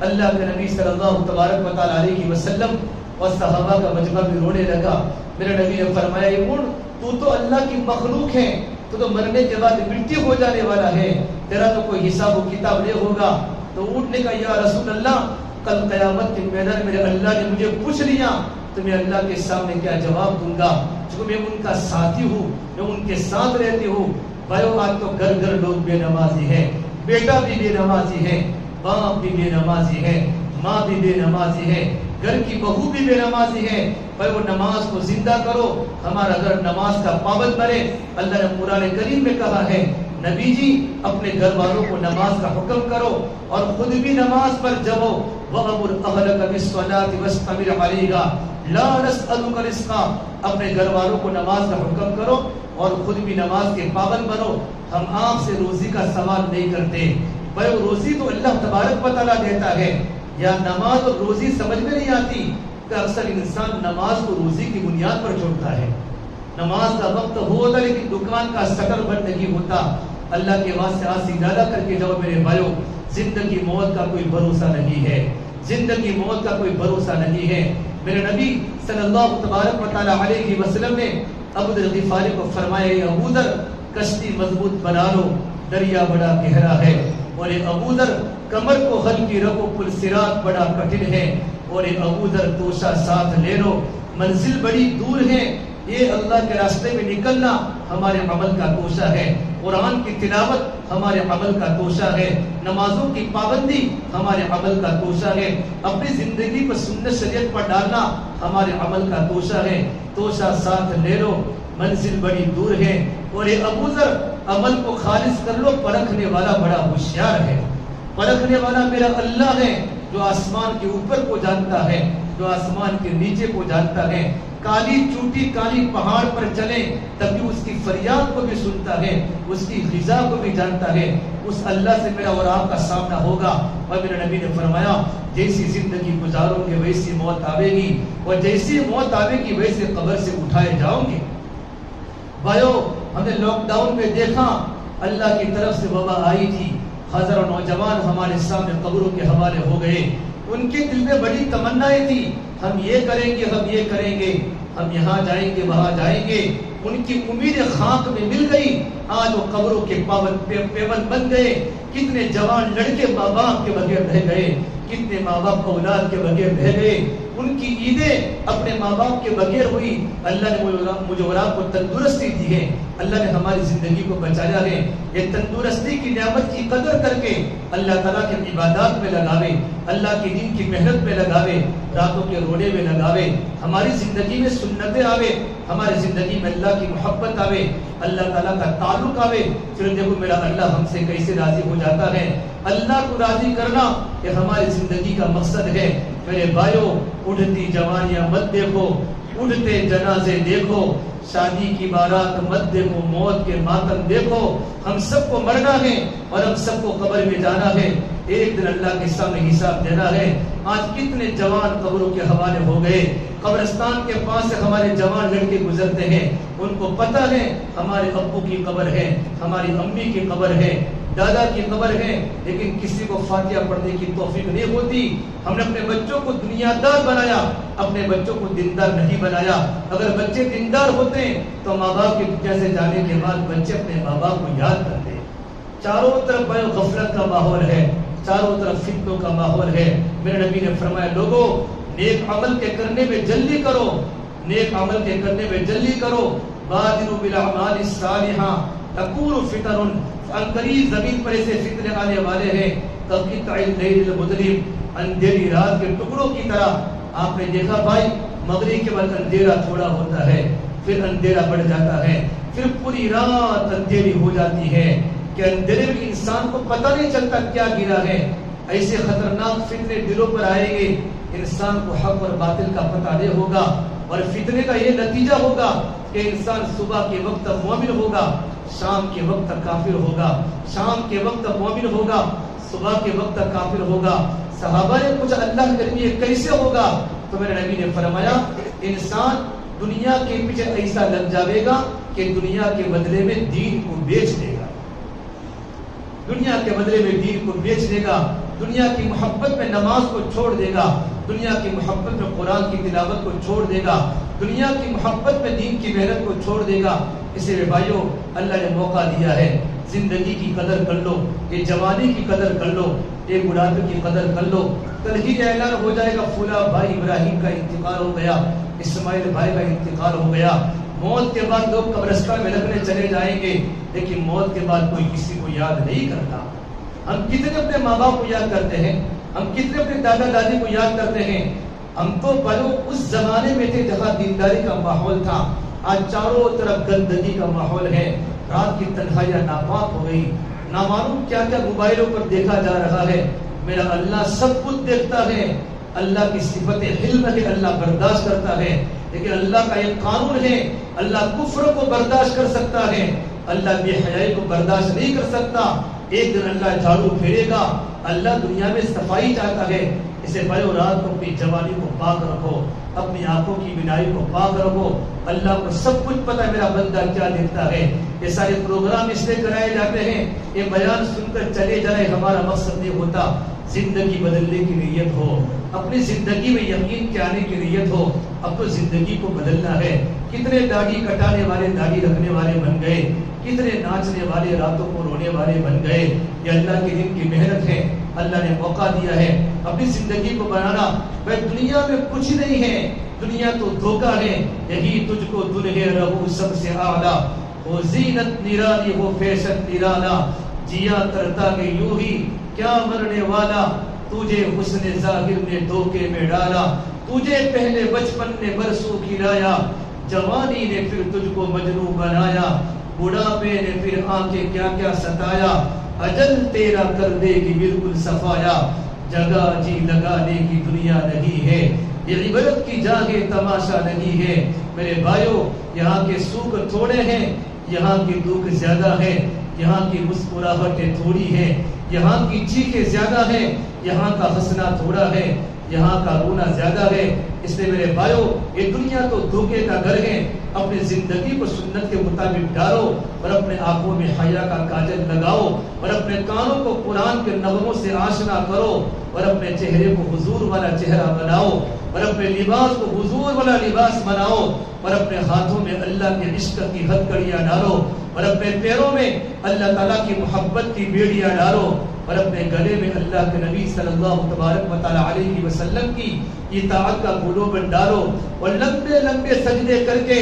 Speaker 1: اللہ کے نبی صلی اللہ تبارک و تعالی علیہ وسلم اور صحابہ کا مجمع بھی رونے لگا۔ میرے نبی نے فرمایا یہ اونٹ تو اللہ کی مخلوق ہے، تو مرنے کے بعد مٹی ہو جانے والا ہے، تیرا تو کوئی حساب و کتاب نہیں ہوگا۔ تو اونٹ نے کہا یا رسول اللہ، کل قیامت کے میدان میرے اللہ نے مجھے پوچھ لیا تو میں اللہ کے سامنے کیا جواب دوں گا، چونکہ میں ان کا ساتھی ہوں، میں ان کے ساتھ رہتی ہوں۔ بھائیو، آج تو گھر گھر لوگ بے نمازی ہیں، بیٹا بھی بے نمازی ہے، باپ بھی بے نمازی ہے، ماں بھی بے نمازی ہے، گھر کی بہو بھی بے نمازی ہے۔ پر وہ نماز کو زندہ کرو، ہمارا گھر نماز کا پابند بنے۔ اللہ نے قرآن کریم میں کہا ہے نبی جی اپنے گھر والوں کو نماز کا حکم کرو اور خود بھی نماز پر جمو، وَأَمُرْ أَهْلَكَ بِالصَّلَاةِ وَاسْتَبِرْ عَلَيْهَا لَا نَسْأَلُكَ رِزْقًا، اپنے گھر والوں کو نماز کا حکم کرو اور خود بھی نماز کے پابند بنو، ہم آپ سے روزی کا سوال نہیں کرتے۔ بھائی روزی تو اللہ تبارک و تعالیٰ دیتا ہے، یا نماز اور روزی سمجھ میں نہیں آتی کہ اکثر انسان نماز کو روزی کی بنیاد پر چھوڑتا ہے۔ نماز کا وقت ہوتا لیکن دکان کا شٹر بند نہیں ہوتا۔ اللہ کے واسطے آج سے ارادہ کر کے جاؤ میرے بھائیو، زندگی موت کا کوئی بھروسہ نہیں ہے، زندگی موت کا کوئی بھروسہ نہیں ہے۔ میرے نبی صلی اللہ تبارک و تعالی علیہ وسلم نے ابو ذر غفاری کو فرمایا اے ابو ذر کشتی مضبوط بنا لو، دریا بڑا گہرا ہے، اور اے ابو ذر کمر کو ہلکی رکھو، پل صراط بڑا کٹھن ہے، اور اے ابو ذر توشہ ساتھ لے لو، منزل بڑی دور ہے۔ یہ اللہ کے راستے میں نکلنا ہمارے عمل کا توشہ ہے، قرآن کی تلاوت ہمارے عمل کا توشہ ہے، نمازوں کی پابندی ہمارے عمل کا توشہ ہے، اپنی زندگی کو سنت شریعت پر ڈالنا ہمارے عمل کا توشہ ہے۔ توشہ ساتھ لے لو، منزل بڑی دور ہے، اور یہ ابو ذر عمل کو خالص کر لو، پرکھنے والا بڑا ہوشیار ہے، پرکھنے والا میرا اللہ ہے جو آسمان کے اوپر کو جانتا ہے، جو آسمان کے نیچے کو جانتا ہے۔ کالی چوٹی کالی پہاڑ پر چلے تب بھی اس کی فریاد کو بھی سنتا ہے، اس کی غذا کو بھی جانتا ہے۔ اس اللہ سے میرا اور آپ کا سامنا ہوگا، اور میرے نبی نے فرمایا جیسی زندگی گزارو گے ویسی موت آئے گی، اور جیسی موت آئے گی ویسے قبر سے اٹھائے جاؤ گے۔ بھائیو، ہم نے لاک ڈاؤن میں دیکھا اللہ کی طرف سے وبا آئی تھی، ہزاروں نوجوان ہمارے سامنے قبروں کے حوالے ہو گئے، ان کے دل میں بڑی تمنائیں تھی، ہم یہ کریں گے، ہم یہ کریں گے، ہم یہاں جائیں گے، وہاں جائیں گے، ان کی امید خاک میں مل گئی۔ آج وہ قبروں کے پیون بن گئے۔ کتنے جوان لڑکے ماں باپ کے بغیر رہ گئے، کتنے ماں باپ اولاد کے بغیر رہ گئے، ان کی عیدیں اپنے ماں باپ کے بغیر ہوئی۔ اللہ نے مجھے اور آپ کو تندرستی دی ہے، اللہ نے ہماری زندگی کو بچایا ہے. یہ تندرستی کی نعمت کی قدر کر کے اللہ تعالیٰ کے عبادات میں لگاوے, اللہ کے دین کی محنت میں لگاوے, راتوں کے رونے میں لگاوے, ہماری زندگی میں سنتیں آوے, ہماری زندگی میں اللہ کی محبت آوے, اللہ تعالیٰ کا تعلق آوے. پھر دیکھو میرا اللہ ہم سے کیسے راضی ہو جاتا ہے. اللہ کو راضی کرنا یہ ہماری زندگی کا مقصد ہے. میرے بھائیو, اٹھتی جوانیاں مت دیکھو, اٹھتے جنازے دیکھو, شادی کی بارات مت دیکھو, موت کے ماتم دیکھو. ہم سب کو مرنا ہے اور ہم سب کو قبر میں جانا ہے. ایک دن اللہ کے سامنے حساب دینا ہے. آج کتنے جوان قبروں کے حوالے ہو گئے. قبرستان کے پاس سے ہمارے جوان لڑکے گزرتے ہیں, ان کو پتہ ہے ہمارے ابو کی قبر ہے, ہماری امی کی قبر ہے, دادا کی قبر ہے, لیکن کسی کو فاتحہ پڑھنے کی توفیق نہیں ہوتی. ہم نے اپنے بچوں کو دنیا دار بنایا, اپنے بچوں کو دیندار نہیں بنایا. اگر بچے دیندار ہوتے ہیں تو ماں باپ کی دنیا سے جانے کے بعد بچے اپنے ماں باپ کو یاد کرتے. چاروں طرف غفلت کا ماحول ہے, چاروں طرف فتنوں کا ماحول ہے. میرے نبی نے فرمایا, لوگوں نیک عمل کے کرنے میں جلدی کرو, نیک عمل کے کرنے میں جلدی کرو. بادروا بالاعمال الصالحہ تکون فتن, انقریب زمین پر ایسے فتنے آنے والے ہیں قطع اللیل المظلم, اندھیری رات کے ٹکڑوں کی طرح. آپ نے دیکھا بھائی, مغرب کے بعد اندھیرا تھوڑا ہوتا ہے, پھر اندھیرا بڑھ جاتا ہے, پھر پوری رات اندھیری ہو جاتی ہے کہ اندھیرے میں انسان کو پتہ نہیں چلتا کیا گرا ہے. ایسے خطرناک فتنے دلوں پر آئیں گے, انسان کو حق اور باطل کا پتہ نہیں ہوگا. اور فتنے کا یہ نتیجہ ہوگا کہ انسان صبح کے وقت مومن ہوگا, شام کے وقت کافر ہوگا, شام کے وقت مومن ہوگا, صبح کے وقت کافر ہوگا. صحابہ نے پوچھا اللہ کے نبی یہ کیسے ہوگا؟ تو میرے نبی نے فرمایا, انسان دنیا کے پیچھے ایسا لگ جاوے گا کہ دنیا کے بدلے میں دین کو بیچ دے گا, دنیا کے بدلے میں دین کو بیچ دے گا, دنیا کی محبت میں نماز کو چھوڑ دے گا, دنیا کی محبت میں قرآن کی تلاوت کو چھوڑ دے گا, دنیا کی محبت میں دین کی محنت کو چھوڑ دے گا. اس لیے بھائیو, اللہ نے موقع دیا ہے, زندگی کی قدر کر لو, یہ جوانی کی قدر کر لو, یہ بڑھاپے کی قدر کر لو. کل ہی اعلان ہو جائے گا فلاں بھائی ابراہیم کا انتقال ہو گیا, اسماعیل بھائی کا انتقال ہو گیا. موت کے بعد لوگ قبرستان میں رکھنے چلے جائیں گے, لیکن موت کے بعد کوئی کسی کو یاد نہیں کرتا. ہم کتنے اپنے ماں باپ کو یاد کرتے ہیں, ہم کتنے اپنے دادا دادی کو یاد کرتے ہیں. ہم تو بلو اس زمانے میں تھے جہاں دینداری کا ماحول تھا. آج چاروں طرف گندگی کا ماحول ہے, رات کی تنہائیاں ناپاک ہو گئی, نامعلوم کیا کیا موبائلوں پر دیکھا جا رہا ہے. میرا اللہ سب کچھ دیکھتا ہے, اللہ کی صفت علم ہے, اللہ برداشت کرتا ہے, لیکن اللہ کا ایک قانون ہے, اللہ کفر کو برداشت کر سکتا ہے, اللہ بے حیائی کو برداشت نہیں کر سکتا. ایک دن اللہ جھاڑو پھیرے گا, اللہ دنیا میں صفائی چاہتا ہے. اسے بھائیو رات کو اپنی جوانی کو پاک رکھو, اپنی آنکھوں کی بینائی کو پاک رکھو. اللہ کو سب کچھ پتا ہے میرا بندہ کیا دیکھتا ہے. یہ سارے پروگرام اس لیے کرائے جاتے ہیں, یہ بیان سن کر چلے جائے, ہمارا مقصد نہیں ہوتا. زندگی بدلنے کی نیت ہو, اپنی زندگی میں یقین کے آنے کی نیت ہو. اب تو زندگی کو بدلنا ہے. کتنے داڑھی کٹانے والے داڑھی رکھنے والے بن گئے, کتنے ناچنے والے راتوں کو رونے والے بن گئے. یہ اللہ کے دن کی محنت ہے, اللہ نے موقع دیا ہے اپنی زندگی کو بنانا. بھائی دنیا میں کچھ نہیں ہے, دنیا تو دھوکہ ہے. یہی تجھ کو دلہے رہو سب سے اعلیٰ, وہ زینت نرالی وہ فیشن نرالا, جیا کرتا کہ یوں ہی کیا مرنے والا, تجھے حسن ظاہر نے دھوکے میں ڈالا. تجھے پہلے بچپن نے برسوں کھلایا, جوانی نے پھر تجھ کو مجنوں بنایا, بڑھاپے نے پھر آنکھیں کیا کیا ستایا, اجل تیرا کر دے گی بالکل صفایا. جگہ جی لگانے کی دنیا نہیں ہے, یہ عبرت کی جاگے تماشا نہیں ہے. میرے بھائیو, یہاں کے سوکھ تھوڑے ہیں, یہاں کی دکھ زیادہ ہے, یہاں کی مسکراہٹیں تھوڑی ہیں, یہاں کی چیخیں زیادہ ہیں, یہاں کا ہنسنا تھوڑا ہے, یہاں کا رونا زیادہ ہے. اس لیے میرے بھائیو, یہ دنیا تو دھوکے کا گھر ہے. اپنی زندگی کو سنت کے مطابق ڈالو, اور اپنے آنکھوں میں حیا کا کاجل لگاؤ, اور اپنے کانوں کو قرآن کے نغموں سے آشنا کرو, اور اپنے چہرے کو حضور والا چہرہ بناؤ, اور اپنے لباس کو حضور والا لباس بناؤ, اور اپنے ہاتھوں میں اللہ کے عشق کی ہتھکڑیاں ڈالو, اور اپنے پیروں میں اللہ تعالیٰ کی محبت کی بیڑیاں ڈالو. اور اپنے گلے میں اللہ کے نبی صلی اللہ تبارک و تعالی علیہ وسلم کی اطاعت کا گلوبند ڈالو اور لمبے لمبے سجدے کر کے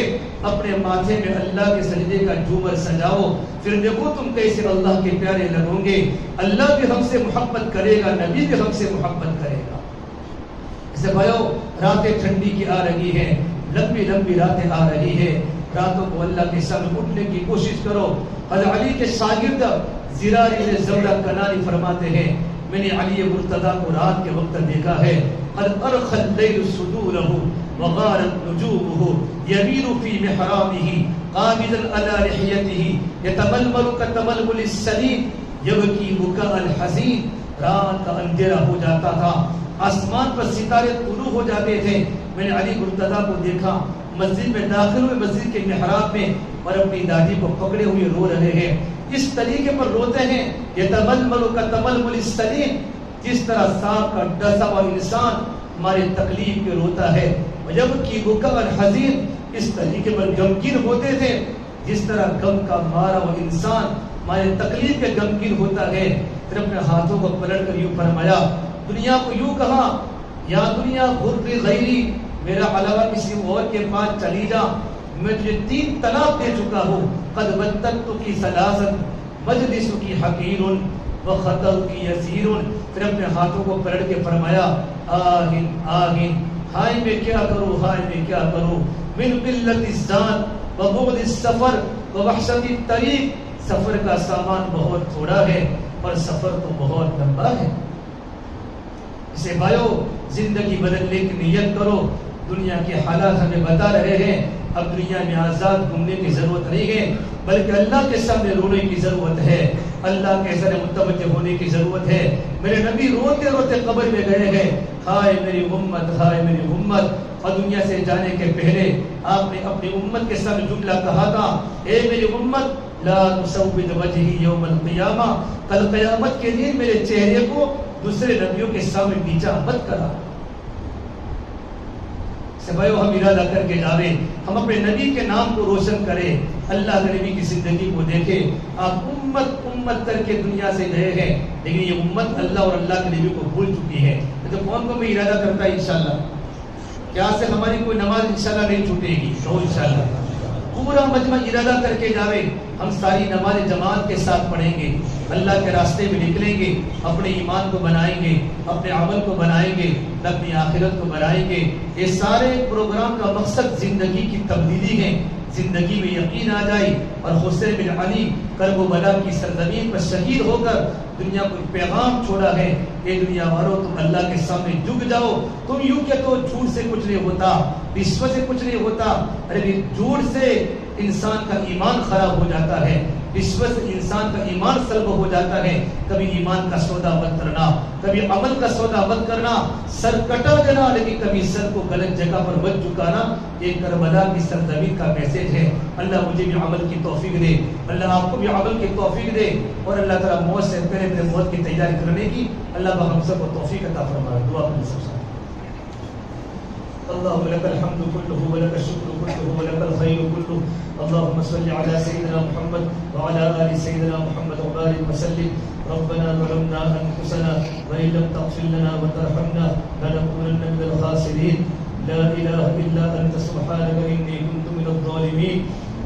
Speaker 1: اپنے ماتھے میں اللہ کے سجدے کا جھومر سجاؤ. پھر دیکھو تم کیسے اللہ کے پیارے لگو گے. اللہ بھی ہم سے محبت کرے گا, نبی بھی ہم سے محبت کرے گا. اسے بھائیو راتیں ٹھنڈی کی آ رہی ہیں, لمبی لمبی راتیں آ رہی ہے. راتوں کو اللہ کے سامنے اٹھنے کی کوشش کرو. حضرت علی کے شاگرد زرار ابن زورہ کنانی فرماتے ہیں میں نے علی مرتضیٰ کو رات کے وقت دیکھا ہے. قد ارخى الليل صدوره وغارت نجومه يميل في محرابه قابضا على لحيته يتململ كتململ السليم يبكي بكاء الحزين. رات کا اندھیرا ہو جاتا تھا, آسمان پر ستارے طلوع ہو جاتے تھے. میں نے علی مرتضیٰ کو دیکھا مسجد میں داخل ہوئے, مسجد کے محراب میں, اور اپنی دادی کو پکڑے ہوئے رو رہے ہیں. اس طریقے پر روتے ہیں یتململ کتململ السلیم, جس طرح سانپ کا ڈسا ہوا انسان ہمارے تکلیف کے روتا ہے. جب کی بکا الحزین, اس طریقے پر غمگین ہوتے تھے جس طرح غم کا مارا ہوا انسان ہمارے تکلیف کے غمگین ہوتا ہے. پھر اپنے ہاتھوں کو پلٹ کر یوں فرمایا, دنیا کو یوں کہا یا دنیا غربی غیری, میرا علاوہ کسی اور کے پاس چلی جا, میں تجھے 3 طلاق دے چکا ہوں. قد بدت کی ثلاثت مجلس کی حقیر و خطر کی یسیر. پھر اپنے ہاتھوں کو پلٹ کے فرمایا آہن آہن, ہائے میں کیا کروں, ہائے میں کیا کروں. من قلت الزاد و بعد السفر و وحشت الطریق, سفر کا سامان بہت تھوڑا ہے اور سفر تو بہت لمبا ہے. اسے بھائیو زندگی بدلنے کی نیت کرو. دنیا کے حالات ہمیں بتا رہے ہیں اب دنیا میں آزاد گھومنے کی ضرورت نہیں ہے, بلکہ اللہ کے سامنے رونے کی ضرورت ہے, اللہ کے سامنے متوجہ ہونے کی ضرورت ہے. میرے نبی روتے روتے قبر میں گئے ہیں, ہائے میری امت, ہائے میری امت. اور دنیا سے جانے کے پہلے آپ نے اپنی امت کے سامنے جملہ کہا تھا, اے میری امت لا تسود وجہی یوم القیامہ, کل قیامت کے دن میرے چہرے کو دوسرے نبیوں کے سامنے نیچا مت کرا. بھائیو ہم ارادہ کر کے جاوے, ہم اپنے نبی کے نام کو روشن کریں, اللہ کے نبی کی زندگی کو دیکھیں. آپ امت امت کر کے دنیا سے گئے ہیں, لیکن یہ امت اللہ اور اللہ کے نبی کو بھول چکی ہے. تو کون کو میں ارادہ کرتا ہے انشاءاللہ کیا سے ہماری کوئی نماز انشاءاللہ نہیں چھوٹے گی, تو انشاءاللہ پورا مجمع ارادہ کر کے جاوے, ہم ساری نماز جماعت کے ساتھ پڑھیں گے, اللہ کے راستے میں نکلیں گے, اپنے ایمان کو بنائیں گے, اپنے عمل کو بنائیں گے, اپنی آخرت کو بنائیں گے. یہ سارے پروگرام کا مقصد زندگی کی تبدیلی ہے, زندگی میں یقین آ جائے. اور حسین بن علی کرب و بلا کی سرزمین پر شہید ہو کر دنیا کو پیغام چھوڑا ہے, اے دنیا والوں تم اللہ کے سامنے جھک جاؤ. تم یوں کہ تو جھوٹ سے کچھ نہیں ہوتا, رشوت سے کچھ نہیں ہوتا. ارے جھوٹ سے انسان کا ایمان خراب ہو جاتا ہے, رشوت سے انسان کا ایمان سلب ہو جاتا ہے. کبھی ایمان کا سودا مت کرنا, کبھی عمل کا سودا مت کرنا, سر کٹا دینا لیکن کبھی سر کو غلط جگہ پر مت جھکانا. یہ کربلا کی سرزمین کا میسج ہے. اللہ مجھے بھی عمل کی توفیق دے, اللہ آپ کو بھی عمل کی توفیق دے, اور اللہ تعالیٰ موت سے پہلے موت کی تیاری کرنے کی اللہ ہم سب کو توفیق عطا فرمائے. دعا کریں سب سے. اللهم لك الحمد كله ولك الشكر كله ولك الخير كله. اللهم صل على سيدنا محمد وعلى آل سيدنا محمد وبارك وسلم. ربنا ظلمنا أنفسنا وإن لم تغفر لنا وترحمنا لنكونن من الخاسرين. لا إله إلا أنت سبحانك إني كنت من الظالمين.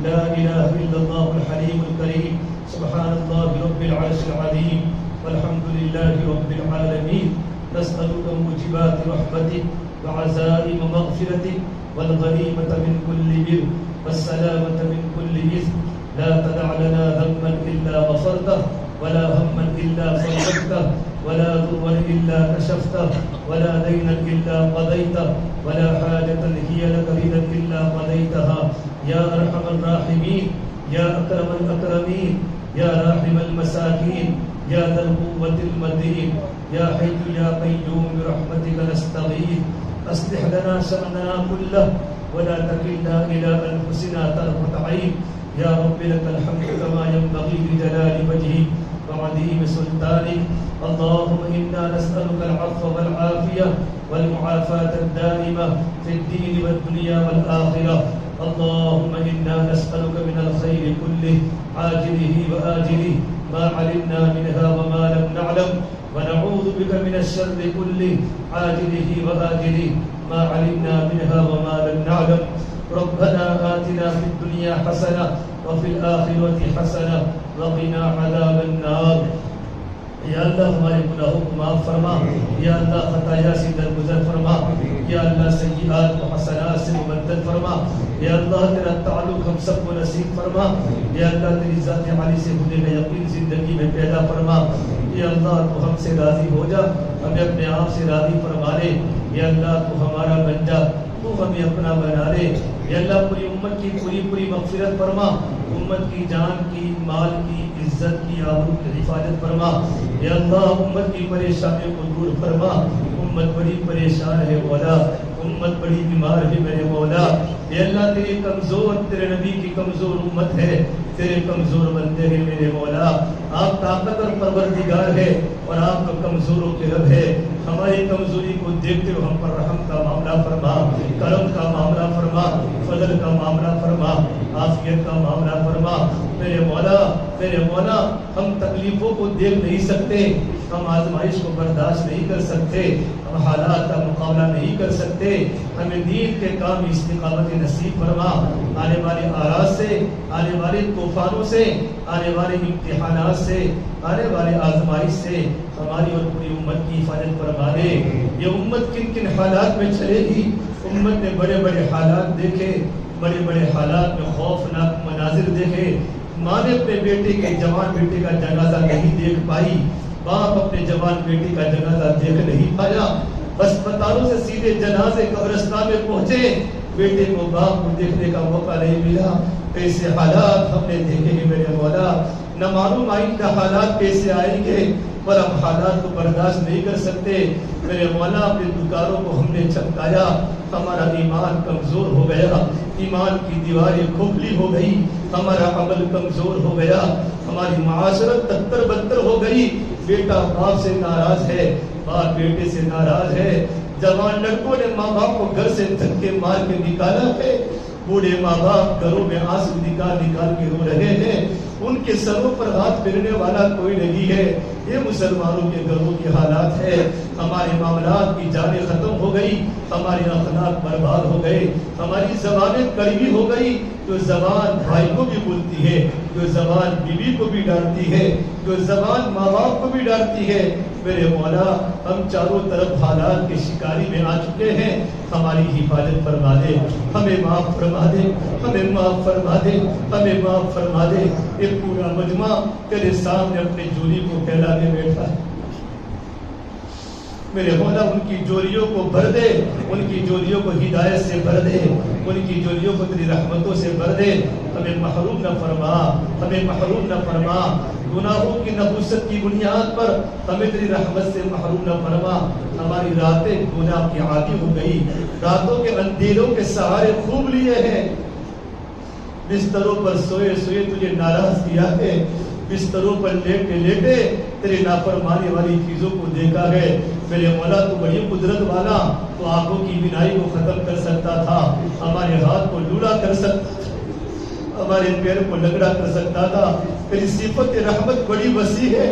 Speaker 1: لا إله إلا الله الحليم الكريم. سبحان الله رب العرش العظيم والحمد لله رب العالمين. نسألك موجبات رحمتك وعزائم مغفرتك والغنيمة من كل بر والسلامة من كل إثم. لا تدع لنا ذنبا إلا غفرته ولا هما إلا فرجته ولا ضرا إلا كشفته ولا دينا إلا قضيته ولا حاجة هي لك رضا إلا قضيتها. يا أرحم الراحمين, يا أكرم الأكرمين, يا راحم المساكين, يا ذا القوة المتين, يا حي يا قيوم برحمتك نستغيث. أصلح لنا شأننا كله ولا تكلنا إلى أنفسنا طرفة عين. يا رب لك الحمد كما ينبغي لجلال وجهك وعظيم سلطانك. اللهم إنا نسألك العفو والعافية والمعافاة الدائمة في الدين والدنيا والآخرة. اللهم إنا نسألك من الخير كله عاجله وآجله
Speaker 2: ما علمنا منها وما لم نعلم ونعوذ بك من الشر كله عاجله وآجله ما علمنا منها وما لم نعلم ربنا آتنا في الدنيا حسنة وفي الآخرة حسنة وقنا عذاب النار یا اللہ ہمارے گناہوں کو معاف فرما، یا اللہ خطایا سے درگزر فرما، یا اللہ سیئات و حسنات سے مبدل فرما، یا اللہ تیرا تعلق ہم سب کو نصیب فرما، یا اللہ تیری ذات عالی سے ہونے کا یقین زندگی میں پیدا فرما، یا اللہ تو ہم سے راضی ہو جا، ہمیں اپنے آپ سے راضی فرما لے، یا اللہ تو ہمارا بن جا، تو ہمیں اپنا بنا لے، یا اللہ پوری امت کی پوری مغفرت فرما، امت کی جان کی مال کی عزت کی آبرو کی حفاظت فرما، یا اللہ امت کی پریشانی کو دور فرما، امت بڑی پریشان ہے مولا، امت بڑی بیمار ہے میرے مولا، یا اللہ تیری کمزور، تیرے نبی کی کمزور امت ہے، تیرے کمزور بندے ہیں میرے مولا، آپ طاقت اور پروردگار ہے اور آپ کا کمزوروں کے رب ہے، ہماری کمزوری کو دیکھتے ہوئے ہم پر رحم کا معاملہ فرما، کرم کا معاملہ فرما، فضل کا معاملہ فرما، عافیت کا معاملہ فرما میرے مولا، ہم تکلیفوں کو دیکھ نہیں سکتے، ہم آزمائش کو برداشت نہیں کر سکتے، ہم حالات کا مقابلہ نہیں کر سکتے، ہمیں دین کے کام استقامت نصیب فرما، آنے والے آراز سے، آنے والے طوفانوں سے، آنے والے امتحانات سے، آنے والے آزمائش سے ہماری اور پوری امت کی حفاظت فرما دے۔ یہ امت کن کن حالات میں چلے گی؟ امت نے بڑے بڑے حالات دیکھے، بڑے بڑے حالات میں خوفناک مناظر دیکھے، ماں نے اپنے بیٹے کے جوان بیٹے کا جنازہ نہیں دیکھ پائی، باپ اپنے جوان بیٹے کا جنازہ دیکھ نہیں پایا، اسپتالوں سے سیدھے جنازے قبرستان میں پہنچے، بیٹے کو باپ کو دیکھنے کا موقع نہیں ملا۔ ایسے حالات ہم نے دیکھے ہیں میرے مولا، نہ معلوم آئندہ حالات کیسے آئیں گے، پر ہم حالات کو برداشت نہیں کر سکتے میرے مولا، اپنے دکانوں کو ہم نے چمکایا، ہمارا ایمان کمزور ہو گیا، ایمان کی دیواریں کھوکھلی ہو گئی، ہمارا عمل کمزور ہو گیا، ہماری معاشرت تتر بتر ہو گئی، بیٹا باپ سے ناراض ہے، باپ بیٹے سے ناراض ہے، جوان لڑکوں نے ماں باپ کو گھر سے دھکے مار کے نکالا ہے، بوڑھے ماں باپ گھروں میں آنسو نکال کے رو رہے ہیں، ان کے سروں پر ہاتھ پھیرنے والا کوئی نہیں ہے۔ یہ مسلمانوں کے گھروں کے حالات ہے، ہمارے معاملات کی جانیں ختم ہو گئی، ہمارے اخلاق برباد ہو گئے، ہماری زبانیں کڑوی ہو گئی، جو زبان بھائی کو بھی بولتی ہے، جو زبان بیوی کو بھی ڈانٹتی ہے، جو زبان ماں باپ کو بھی ڈانٹتی ہے، میرے مولا ہم چاروں طرف حالات کے شکاری میں آ چکے ہیں، ہماری حفاظت فرما دے، ہمیں معاف فرما دے، ہمیں معاف فرما دے، ہمیں معاف فرما دے۔ ایک پورا مجمع تیرے سامنے اپنی جولی کو پھیلا کے بیٹھا ہے، میرے مولا ان کی جولیوں کو بھر دے، ان کی جولیوں کو ہدایت سے بھر دے، ان کی جولیوں کو تیری رحمتوں سے بھر دے، ہمیں محروم نہ فرما، ہمیں محروم نہ فرما، گناہوں کی نحوست کی بنیاد پر ہمیں تیری رحمت سے محروم نہ فرما۔ ہماری راتیں گناہ کی عادی ہو گئی، راتوں کے اندھیروں کے سہارے خوب لیے ہیں، بستروں پر سوئے سوئے تجھے ناراض کیا ہے، بستروں پر لیٹے لیٹے تیرے نافرمانی والی چیزوں کو دیکھا ہے، میرے مولا تو بڑی قدرت والا، تو آنکھوں کی بینائی کو ختم کر سکتا تھا، ہمارے ہاتھ کو لولا کر سکتا تھا، ہمارے پیر کو لگڑا کر سکتا تھا، تیری صفت رحمت بڑی وسیع ہے،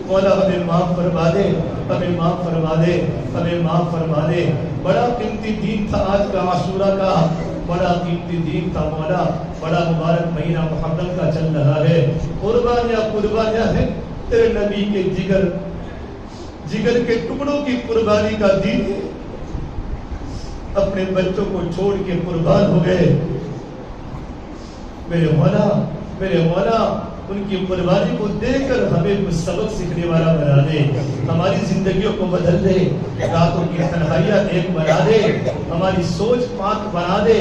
Speaker 2: مولا ہمیں معاف فرما دے، ہمیں معاف فرما دے، ہمیں معاف فرما دے۔ بڑا قیمتی دن تھا آج کا عاشورہ کا، بڑا قیمتی دن تھا مولا، بڑا مبارک مہینہ محرم کا چل رہا ہے، قربانیاں ہیں تیرے نبی کے جگر کے ٹکڑوں کی قربانی کا دن ہے، اپنے بچوں کو چھوڑ کے قربان ہو گئے، میرے مولا ان کی قربانی کو دیکھ کر ہمیں کچھ سبق سیکھنے والا بنا دے، ہماری زندگیوں کو بدل دے، راتوں کی تنہائیاں ایک بنا دے، ہماری سوچ پاک بنا دے،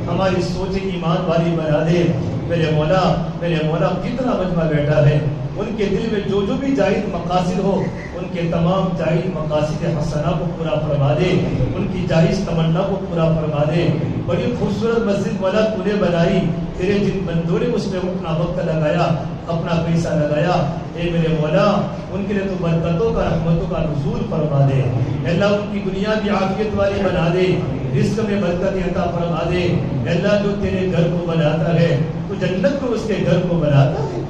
Speaker 2: ہماری سوچ ایمان والی بنا دے، میرے مولا کتنا مجمع بیٹھا ہے، ان کے دل میں جو بھی جائز مقاصد ہو، ان کے تمام جائز مقاصد حسنہ کو پورا فرما دے، ان کی جائز تمنا کو پورا فرما دے۔ بڑی خوبصورت مسجد مولا تو نے بنائی، تیرے جن بندوں نے اس میں اپنا وقت لگایا، اپنا پیسہ لگایا، اے میرے مولا ان کے لیے تو برکتوں کا رحمتوں کا نزول فرما دے، اللہ ان کی دنیا کی عافیت والی بنا دے، رزق میں برکت عطا فرما دے، اللہ جو تیرے گھر کو بناتا ہے تو جنت کو اس کے گھر کو بناتا ہے،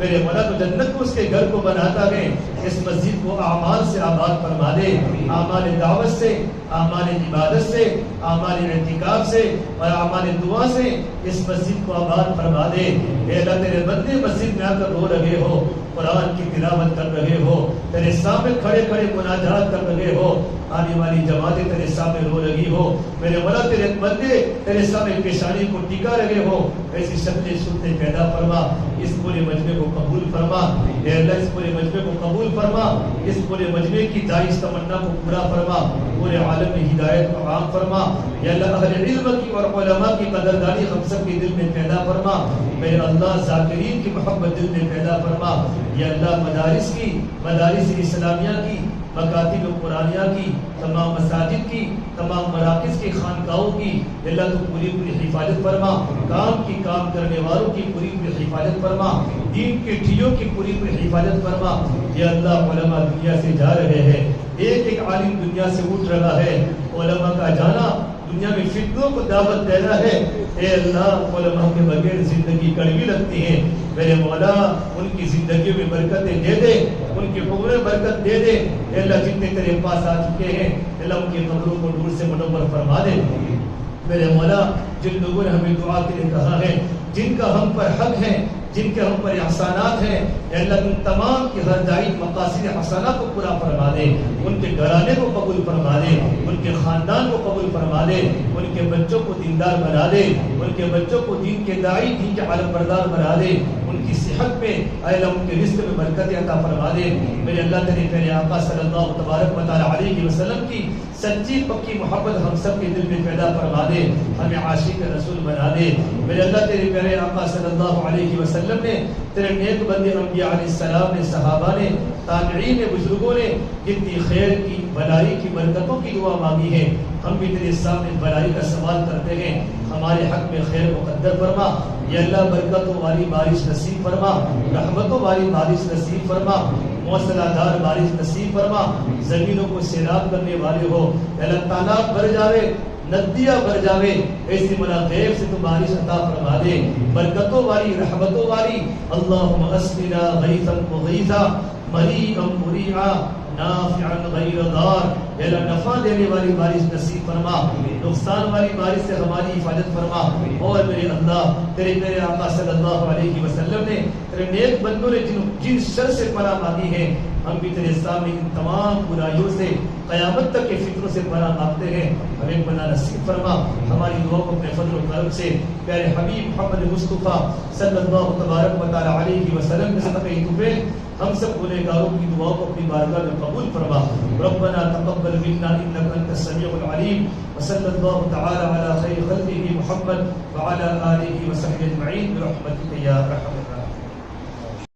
Speaker 2: میرے مولا تو جنت کو اس کے گھر کو بناتا ہے، اس مسجد کو اعمال سے آباد فرما دے، اعمال دعوت سے، اعمال عبادت سے، اعمال اعتکاف سے اور اعمال دعا سے اس مسجد کو آباد فرما دے۔ اے اللہ تیرے بندے مسجد میں آ کر رو رہے ہو، قرآن کی تلاوت کر رہے ہو، تیرے سامنے کھڑے کھڑے مناجات کر رہے ہو، آنے والی جماعتیں تیرے سامنے رو رہی ہو، میرے مولا تیرے بندے تیرے سامنے پیشانی کو ٹکا رہے ہو، ایسی شکلیں صورتیں پیدا فرما، اس پورے مجمع کو قبول فرما۔ اے اللہ اس پورے مجمع کو قبول فرما، اس پورے مجمع کی داعش تمنا کو پورا فرما، پورے عالم میں ہدایت کو عام فرما۔ یا اللہ اہل علم کی اور علماء کی قدردانی ہم سب کے دل میں پیدا فرما، میرے اللہ ذاکرین کی محبت دل میں پیدا فرما۔ یا اللہ مدارس اسلامیہ کی، مکاتب قرآنیہ کی، تمام مساجد کی، تمام مراکز کی، خانقاہوں کی اللہ تو پوری حفاظت فرما، کام کرنے والوں کی پوری حفاظت فرما، دین کے ٹھیوں کی پوری حفاظت فرما۔ یا اللہ علماء دنیا سے جا رہے ہیں، ایک ایک عالم دنیا سے اٹھ رہا ہے، علماء کا جانا دنیا میں فتنوں کو دعوت دینا ہے۔ اے اللہ علماء کے بغیر زندگی کڑوی لگتی ہے، میرے مولا ان کی زندگیوں میں برکتیں دے دے، ان کی عمر میں برکت دے دے۔ اے اللہ جتنے تیرے پاس آ چکے ہیں اللہ ان کی قبروں کو نور سے منور فرما دے۔ میرے مولا جن لوگوں نے ہمیں دعا کے لیے کہا ہے، جن کا ہم پر حق ہے، جن کے ہم پر احسانات ہیں، اے اللہ ان تمام کی ہر جائز مقاصد حسنات کو پورا فرما دے، ان کے گھرانے کو قبول فرما دے، ان کے خاندان کو قبول فرما دے، ان کے بچوں کو دیندار بنا دے، ان کے بچوں کو دین کے داعی، دین کے علم بردار بنا دے، ان کی صحت میں اے اللہ ان کے رزق میں برکت عطا فرما دے۔ میرے اللہ تیرے پیارے آقا صلی اللہ تبارک و تعالی علیہ وسلم کی سچی پکی محبت ہم سب کے دل میں پیدا فرما دے، ہمیں عاشق رسول بنا دے۔ میرے اللہ تیرے پیارے آقا صلی اللہ علیہ وسلم نے، تیرے نیک بندے انبیاء علیہ السلام نے، صحابہ نے، تابعین نے، بزرگوں نے جتنی خیر کی، بھلائی کی، برکتوں کی دعا مانگی ہے، ہم بھی تیرے سامنے بھلائی کا سوال کرتے ہیں، ہمارے حق میں خیر مقدر فرما۔ یا اللہ برکتوں والی بارش نصیب فرما، رحمتوں والی بارش نصیب فرما، موسلا دار بارش نصیب فرما، زمینوں کو سیراب کرنے والے ہو، اللہ تالاب بھر جاوے، ندیاں بھر جاوے، ایسی مناغیب سے تو بارش عطا فرما دے، برکتوں والی، رحمتوں والی۔ اللہم اسقنا غیثا مغیثا مریعا مریعا نافعا غیر ضار، اللہ نفع دینے والی بارش نصیب فرما، نقصان والی بارش سے ہماری حفاظت فرما۔ اور میرے اللہ تیرے میرے آقا صلی اللہ علیہ وسلم نے، تیرے نیک بندوں نے جن شر سے پناہ مانگی ہے، ہم بھی تیرے سامنے ان تمام برائیوں سے، قیامت تک کے فتنوں سے پناہ مانگتے ہیں، ہمیں پناہ نصیب فرما۔ ہماری دعا کو اپنے فضل و کرم سے پیارے حبیب محمد مصطفیٰ صلی اللہ تبارک و تعالی علیہ وسلم کے صدقہ طفیل ہم سب گنہگاروں کی دعاؤں کو اپنی بارگاہ میں قبول فرما۔ ربنا تقبل منا انك انت السميع العليم وصلى الله تعالى على خير خلقه محمد وعلى اله وصحبه اجمعين برحمتك يا ارحم الراحمين۔